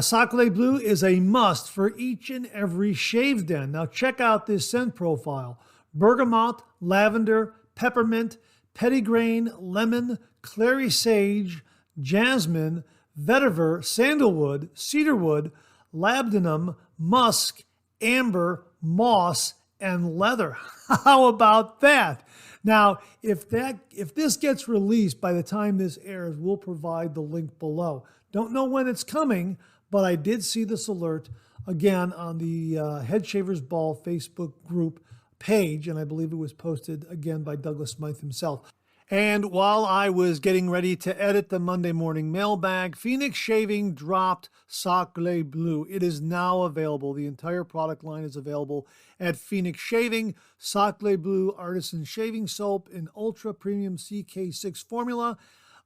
Sacre Bleu is a must for each and every shave den. Now check out this scent profile. Bergamot, lavender, peppermint, petitgrain, lemon, clary sage, jasmine, vetiver, sandalwood, cedarwood, labdanum, musk, amber, moss, and leather. How about that? Now, if this gets released by the time this airs, we'll provide the link below. Don't know when it's coming, but I did see this alert again on the Head Shavers Ball Facebook group page, and I believe it was posted again by Douglas Smythe himself. And while I was getting ready to edit the Monday morning mailbag, Phoenix Shaving dropped Sacre Bleu. It is now available. The entire product line is available at Phoenix Shaving. Sacre Bleu Artisan Shaving Soap in Ultra Premium CK6 formula,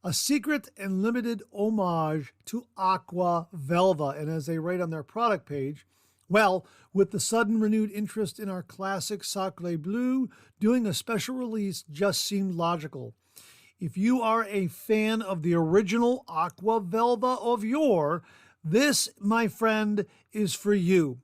a secret and limited homage to Aqua Velva. And as they write on their product page, well, with the sudden renewed interest in our classic Sacre Bleu, doing a special release just seemed logical. If you are a fan of the original Aqua Velva of yore, this, my friend, is for you.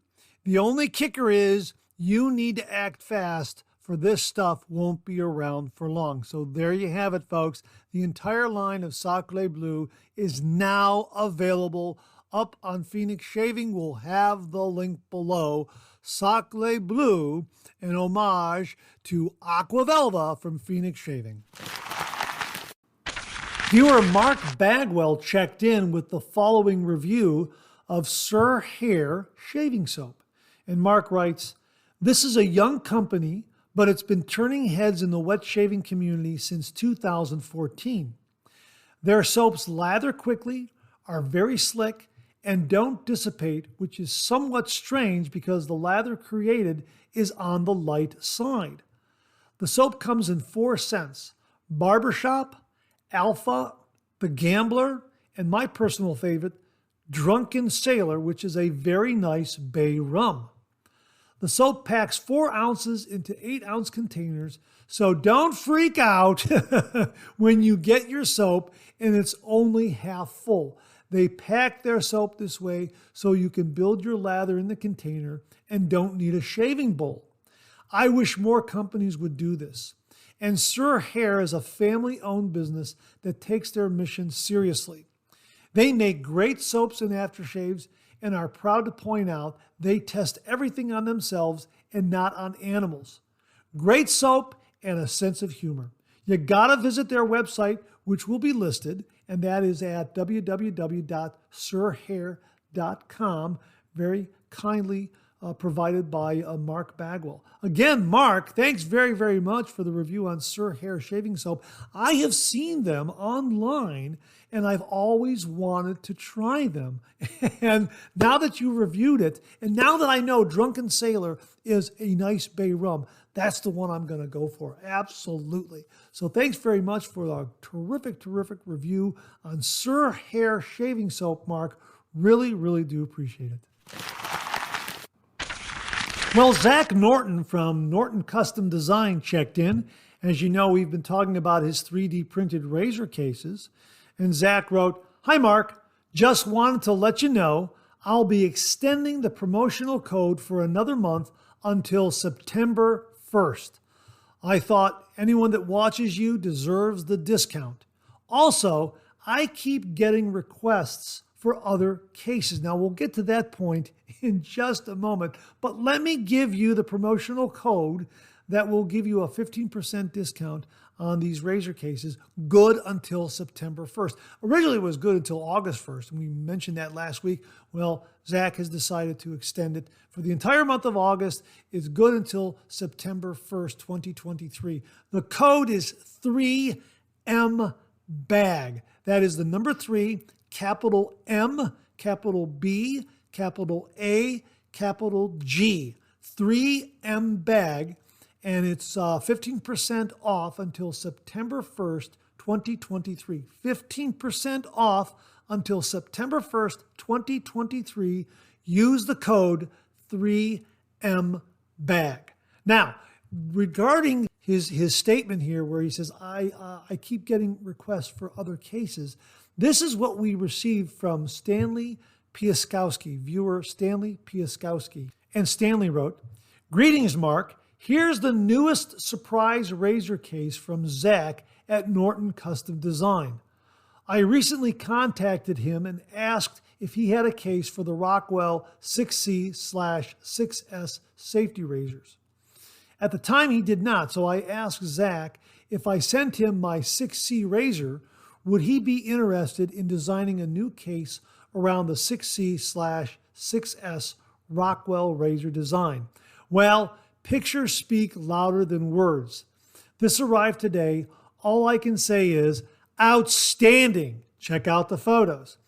The only kicker is you need to act fast, for this stuff won't be around for long. So there you have it, folks. The entire line of Sacre Bleu is now available up on Phoenix Shaving. We'll have the link below. Sacre Bleu, an homage to Aqua Velva from Phoenix Shaving. Viewer Mark Bagwell checked in with the following review of Sir Hare shaving soap. And Mark writes, this is a young company, but it's been turning heads in the wet shaving community since 2014. Their soaps lather quickly, are very slick, and don't dissipate, which is somewhat strange because the lather created is on the light side. The soap comes in 4 scents: Barbershop, Alpha, The Gambler, and my personal favorite, Drunken Sailor, which is a very nice bay rum. The soap packs 4 ounces into 8-ounce containers, so don't freak out when you get your soap and it's only half full. They pack their soap this way so you can build your lather in the container and don't need a shaving bowl. I wish more companies would do this. And Sir Hare is a family-owned business that takes their mission seriously. They make great soaps and aftershaves, and are proud to point out they test everything on themselves and not on animals. Great soap and a sense of humor. You gotta visit their website, which will be listed, and that is at www.sirhare.com, very kindly provided by Mark Bagwell. Again, Mark, thanks very, very much for the review on Sir Hare shaving soap. I have seen them online, and I've always wanted to try them. And now that you reviewed it, and now that I know Drunken Sailor is a nice bay rum, that's the one I'm going to go for. Absolutely. So thanks very much for a terrific, terrific review on Sir Hare shaving soap, Mark. Really, really do appreciate it. Well, Zach Norton from Norton Custom Design checked in. As you know, we've been talking about his 3D printed razor cases. And Zach wrote, "Hi, Mark. Just wanted to let you know I'll be extending the promotional code for another month until September 1st. I thought anyone that watches you deserves the discount. Also, I keep getting requests for other cases." Now, we'll get to that point in just a moment, but let me give you the promotional code that will give you a 15% discount on these razor cases, good until September 1st. Originally, it was good until August 1st, and we mentioned that last week. Well, Zach has decided to extend it for the entire month of August. It's good until September 1st, 2023. The code is 3MBAG. That is the number 3, capital M, capital B, capital A, capital G. 3MBAG. And it's 15% off until September 1st, 2023. 15% off until September 1st, 2023. Use the code 3MBAG. Now, regarding his statement here where he says, I keep getting requests for other cases, this is what we received from Stanley Piaskowski, viewer Stanley Piaskowski. And Stanley wrote, "Greetings, Mark. Here's the newest surprise razor case from Zach at Norton Custom Design. I recently contacted him and asked if he had a case for the Rockwell 6C/6S safety razors. At the time, he did not, so I asked Zach if I sent him my 6C razor, would he be interested in designing a new case around the 6C/6S Rockwell razor design? Well, pictures speak louder than words. This arrived today. All I can say is outstanding. Check out the photos.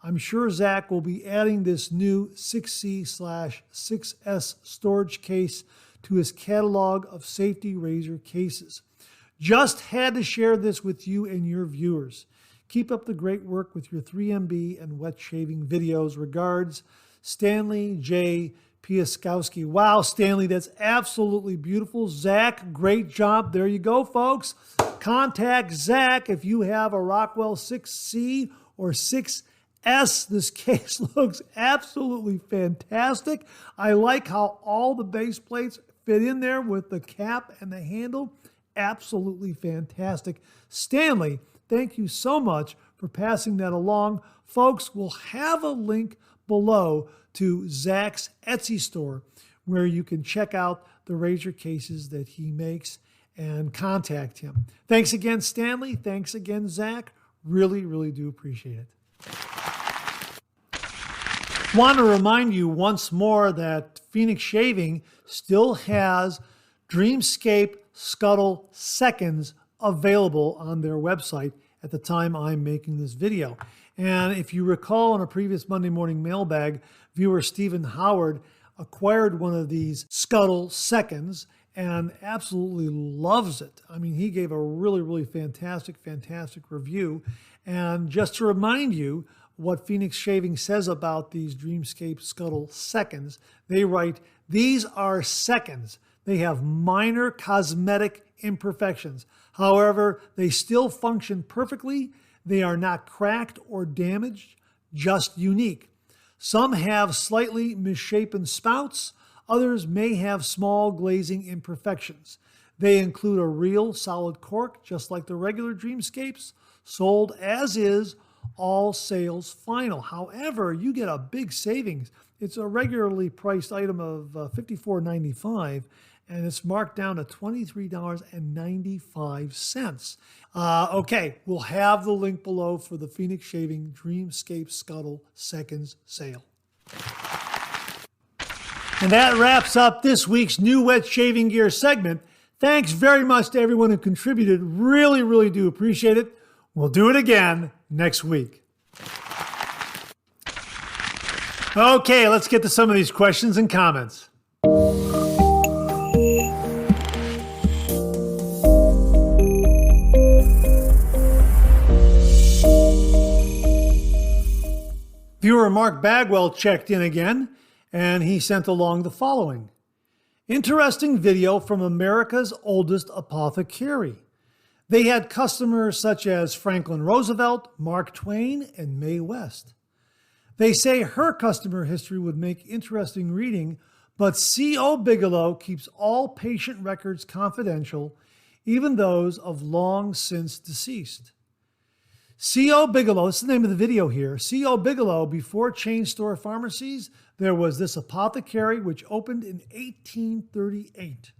I'm sure Zach will be adding this new 6C/6S storage case to his catalog of safety razor cases. Just had to share this with you and your viewers. Keep up the great work with your 3MB and wet shaving videos. Regards, Stanley J. Piaskowski." Wow, Stanley, that's absolutely beautiful. Zach, great job. There you go, folks. Contact Zach if you have a Rockwell 6C or 6S. This case looks absolutely fantastic. I like how all the base plates fit in there with the cap and the handle. Absolutely fantastic. Stanley, thank you so much for passing that along. Folks, we'll have a link below to Zach's Etsy store where you can check out the razor cases that he makes and contact him. Thanks again, Stanley. Thanks again, Zach. Really, really do appreciate it. Want to remind you once more that Phoenix Shaving still has Dreamscape Scuttle seconds available on their website at the time I'm making this video. And if you recall in a previous Monday morning mailbag, viewer Stephen Howard acquired one of these Scuttle seconds and absolutely loves it. I mean, he gave a really, really fantastic review. And just to remind you what Phoenix Shaving says about these Dreamscape Scuttle seconds, they write, "These are seconds. They have minor cosmetic imperfections. However, they still function perfectly. They are not cracked or damaged, just unique. Some have slightly misshapen spouts. Others may have small glazing imperfections. They include a real solid cork, just like the regular Dreamscapes, sold as is, all sales final. However, you get a big savings. It's a regularly priced item of $54.95, and it's marked down to $23.95. Okay, we'll have the link below for the Phoenix Shaving Dreamscape Scuttle Seconds sale. And that wraps up this week's new wet shaving gear segment. Thanks very much to everyone who contributed. Really, really do appreciate it. We'll do it again next week. Okay, let's get to some of these questions and comments. Viewer Mark Bagwell checked in again, and he sent along the following. Interesting video from America's oldest apothecary. They had customers such as Franklin Roosevelt, Mark Twain, and Mae West. They say her customer history would make interesting reading, but C.O. Bigelow keeps all patient records confidential, even those of long since deceased. C.O. Bigelow, this is the name of the video here. C.O. Bigelow, before chain store pharmacies, there was this apothecary which opened in 1838.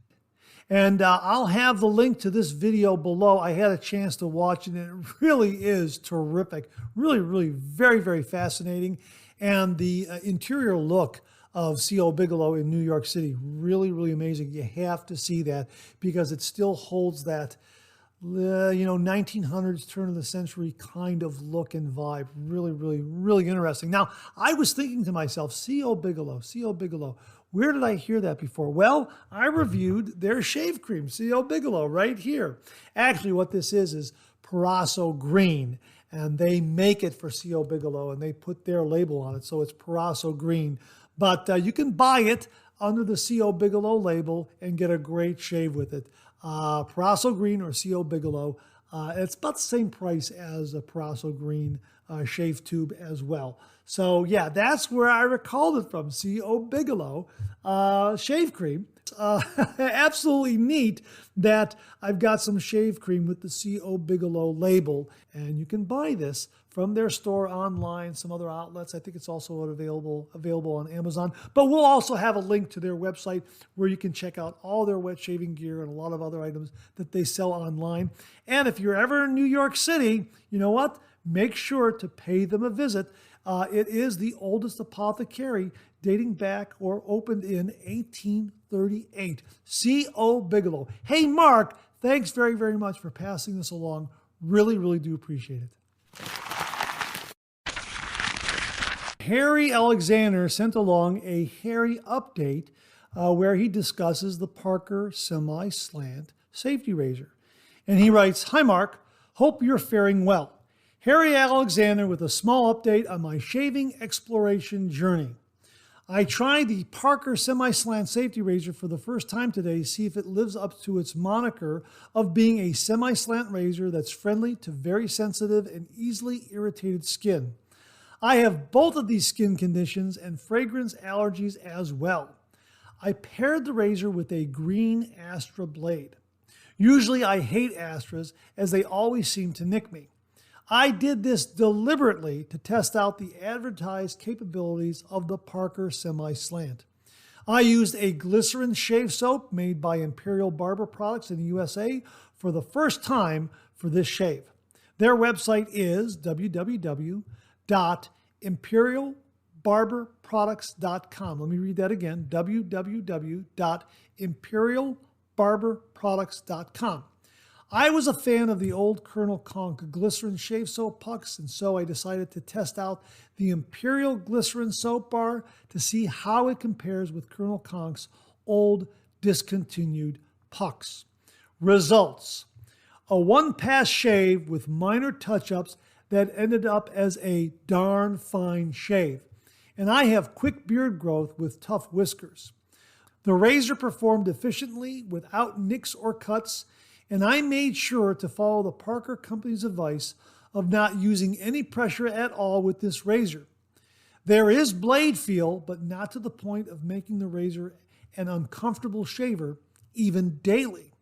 And I'll have the link to this video below. I had a chance to watch it, and it really is terrific. Really, really very, very fascinating. And the interior look of C.O. Bigelow in New York City, really, really amazing. You have to see that because it still holds that 1900s, turn of the century kind of look and vibe. Really, really, really interesting. Now, I was thinking to myself, C.O. Bigelow, where did I hear that before? Well, I reviewed their shave cream, C.O. Bigelow, right here. Actually, what this is Perasso Green, and they make it for C.O. Bigelow, and they put their label on it, so it's Perasso Green. But you can buy it under the C.O. Bigelow label and get a great shave with it. Perasso Green or C.O. Bigelow. It's about the same price as a Perasso Green shave tube as well. So yeah, that's where I recalled it from, C.O. Bigelow shave cream. Absolutely neat that I've got some shave cream with the C.O. Bigelow label, and you can buy this from their store online, some other outlets. I think it's also available on Amazon. But we'll also have a link to their website where you can check out all their wet shaving gear and a lot of other items that they sell online. And if you're ever in New York City, you know what? Make sure to pay them a visit. It is the oldest apothecary dating back or opened in 1838. C.O. Bigelow. Hey, Mark, thanks very, very much for passing this along. Really, really do appreciate it. Harry Alexander sent along a Hare update where he discusses the Parker Semi-Slant safety razor. And he writes, "Hi, Mark. Hope you're faring well. Harry Alexander with a small update on my shaving exploration journey. I tried the Parker Semi-Slant safety razor for the first time today to see if it lives up to its moniker of being a semi-slant razor that's friendly to very sensitive and easily irritated skin. I have both of these skin conditions and fragrance allergies as well. I paired the razor with a green Astra blade. Usually I hate Astras as they always seem to nick me. I did this deliberately to test out the advertised capabilities of the Parker Semi-Slant. I used a Glycerin shave soap made by Imperial Barber Products in the USA for the first time for this shave. Their website is www.imperialbarberproducts.com. Let me read that again, www.imperialbarberproducts.com. I was a fan of the old Colonel Conk Glycerin shave soap pucks, and so I decided to test out the Imperial Glycerin soap bar to see how it compares with Colonel Conk's old discontinued pucks. Results: a one-pass shave with minor touch-ups that ended up as a darn fine shave. And I have quick beard growth with tough whiskers. The razor performed efficiently without nicks or cuts, and I made sure to follow the Parker Company's advice of not using any pressure at all with this razor. There is blade feel, but not to the point of making the razor an uncomfortable shaver, even daily.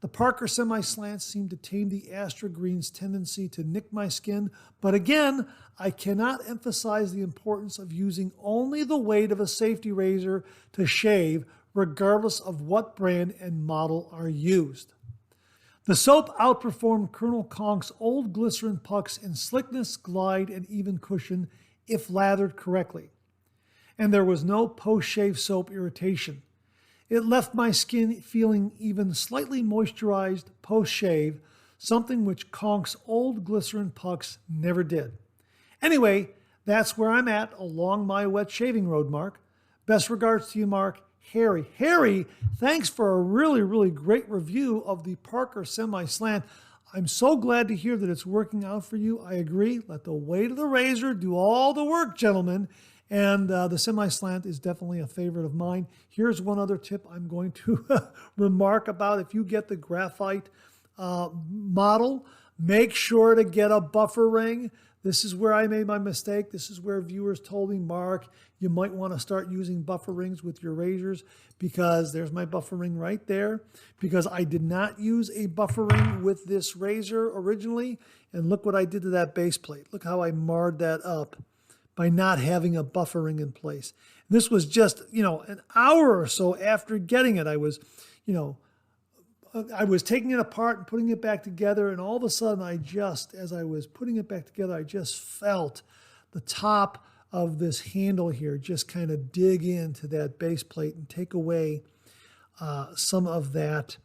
The Parker Semi-Slant seemed to tame the Astra Green's tendency to nick my skin, but again, I cannot emphasize the importance of using only the weight of a safety razor to shave, regardless of what brand and model are used. The soap outperformed Colonel Conk's old Glycerin pucks in slickness, glide, and even cushion if lathered correctly. And there was no post-shave soap irritation. It left my skin feeling even slightly moisturized post-shave, something which Conk's old Glycerin pucks never did. Anyway, that's where I'm at along my wet shaving road, Mark. Best regards to you, Mark. Hare. Hare, thanks for a really, really great review of the Parker Semi-Slant. I'm so glad to hear that it's working out for you. I agree. Let the weight of the razor do all the work, gentlemen. And the Semi-Slant is definitely a favorite of mine. Here's one other tip I'm going to remark about. If you get the graphite model, make sure to get a buffer ring. This is where I made my mistake. This is where viewers told me, Mark, you might want to start using buffer rings with your razors, because there's my buffer ring right there, because I did not use a buffer ring with this razor originally. And look what I did to that base plate. Look how I marred that up by not having a buffer ring in place. And this was just, an hour or so after getting it. I was taking it apart and putting it back together, and all of a sudden as I was putting it back together, I just felt the top of this handle here just kind of dig into that base plate and take away some of that,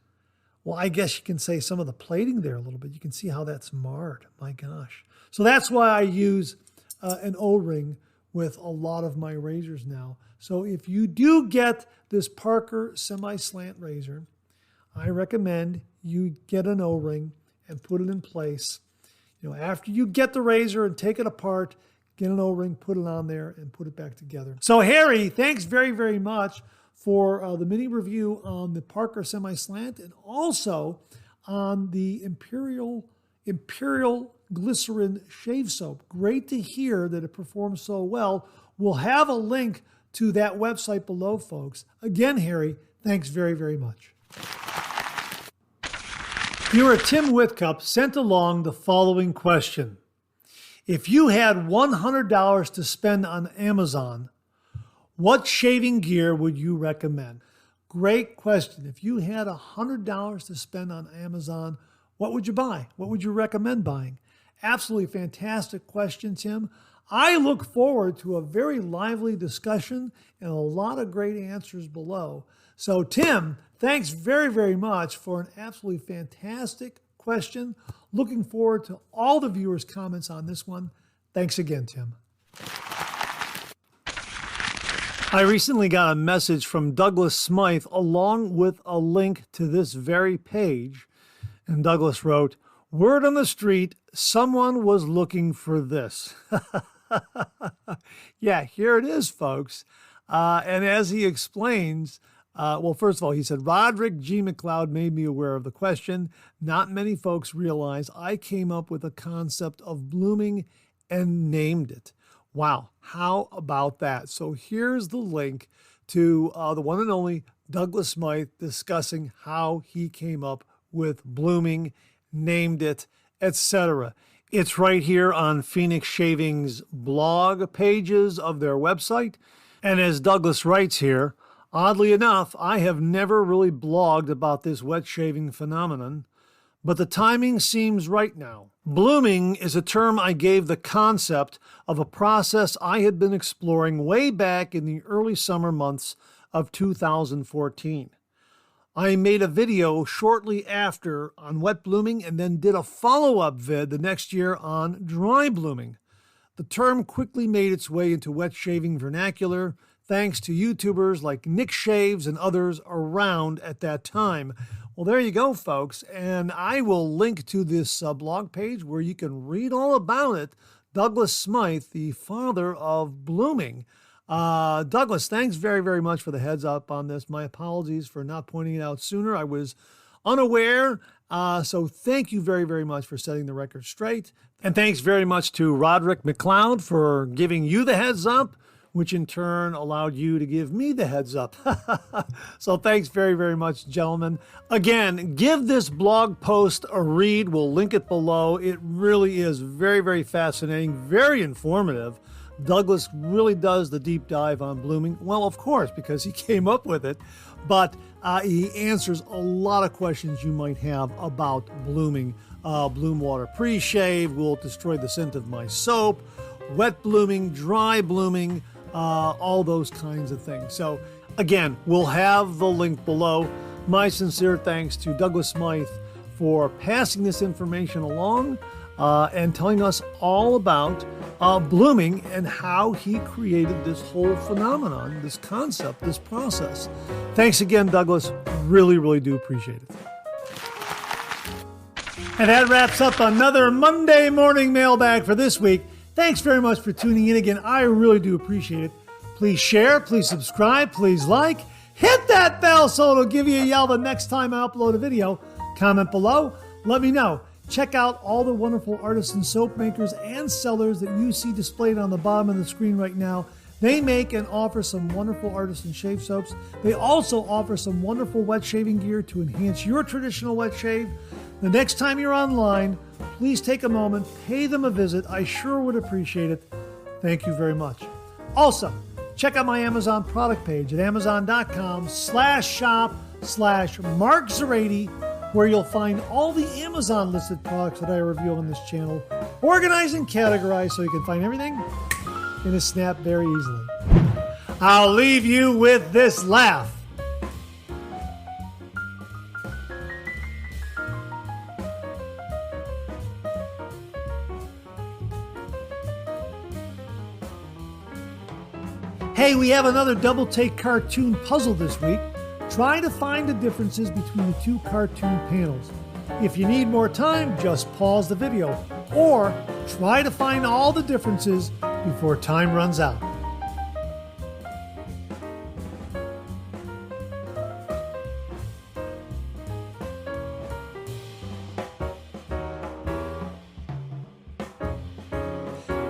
well, I guess you can say some of the plating there a little bit. You can see how that's marred, my gosh. So that's why I use an O-ring with a lot of my razors now. So if you do get this Parker Semi-Slant razor, I recommend you get an O-ring and put it in place. After you get the razor and take it apart, get an O-ring, put it on there, and put it back together. So Hare, thanks very, very much for the mini review on the Parker Semi-Slant and also on the Imperial Glycerin Shave Soap. Great to hear that it performs so well. We'll have a link to that website below, folks. Again, Hare, thanks very, very much. Viewer Tim Whitcup sent along the following question. If you had $100 to spend on Amazon, what shaving gear would you recommend? Great question. If you had $100 to spend on Amazon, what would you buy? What would you recommend buying? Absolutely fantastic question, Tim. I look forward to a very lively discussion and a lot of great answers below. So, Tim, thanks very, very much for an absolutely fantastic question. Looking forward to all the viewers' comments on this one. Thanks again, Tim. I recently got a message from Douglas Smythe along with a link to this very page. And Douglas wrote, "Word on the street, someone was looking for this." Yeah, here it is, folks. And as he explains, well, first of all, he said, Roderick G. McLeod made me aware of the question. Not many folks realize I came up with a concept of blooming and named it. Wow, how about that? So here's the link to the one and only Douglas Smythe discussing how he came up with blooming, named it, etc. It's right here on Phoenix Shaving's blog pages of their website. And as Douglas writes here, oddly enough, I have never really blogged about this wet shaving phenomenon, but the timing seems right now. Blooming is a term I gave the concept of a process I had been exploring way back in the early summer months of 2014. I made a video shortly after on wet blooming and then did a follow-up vid the next year on dry blooming. The term quickly made its way into wet shaving vernacular thanks to YouTubers like Nick Shaves and others around at that time. Well, there you go, folks, and I will link to this blog page where you can read all about it. Douglas Smythe, the father of blooming. Douglas, thanks very, very much for the heads up on this. My apologies for not pointing it out sooner. I was unaware. So thank you very, very much for setting the record straight. And thanks very much to Roderick McLeod for giving you the heads up. which in turn allowed you to give me the heads up. So thanks very, very much, gentlemen. Again, give this blog post a read. We'll link it below. It really is very, very fascinating, very informative. Douglas really does the deep dive on blooming. Well, of course, because he came up with it, but he answers a lot of questions you might have about blooming. Bloom water pre-shave will destroy the scent of my soap, wet blooming, dry blooming, all those kinds of things. So again, we'll have the link below. My sincere thanks to Douglas Smythe for passing this information along and telling us all about blooming and how he created this whole phenomenon, this concept, this process. Thanks again, Douglas. Really, really do appreciate it. And that wraps up another Monday morning mailbag for this week. Thanks very much for tuning in again. I really do appreciate it. Please share, please subscribe, please like. Hit that bell so it'll give you a yell the next time I upload a video. Comment below. Let me know. Check out all the wonderful artisan soap makers and sellers that you see displayed on the bottom of the screen right now. They make and offer some wonderful artisan shave soaps. They also offer some wonderful wet shaving gear to enhance your traditional wet shave. The next time you're online, please take a moment, pay them a visit. I sure would appreciate it. Thank you very much. Also, check out my Amazon product page at amazon.com/shop/MarkZerati, where you'll find all the Amazon listed products that I review on this channel, organized and categorized so you can find everything in a snap very easily. I'll leave you with this laugh. Hey, we have another double take cartoon puzzle this week. Try to find the differences between the two cartoon panels. If you need more time, just pause the video, or try to find all the differences before time runs out.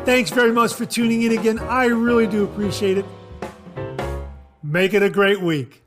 Thanks very much for tuning in again. I really do appreciate it. Make it a great week.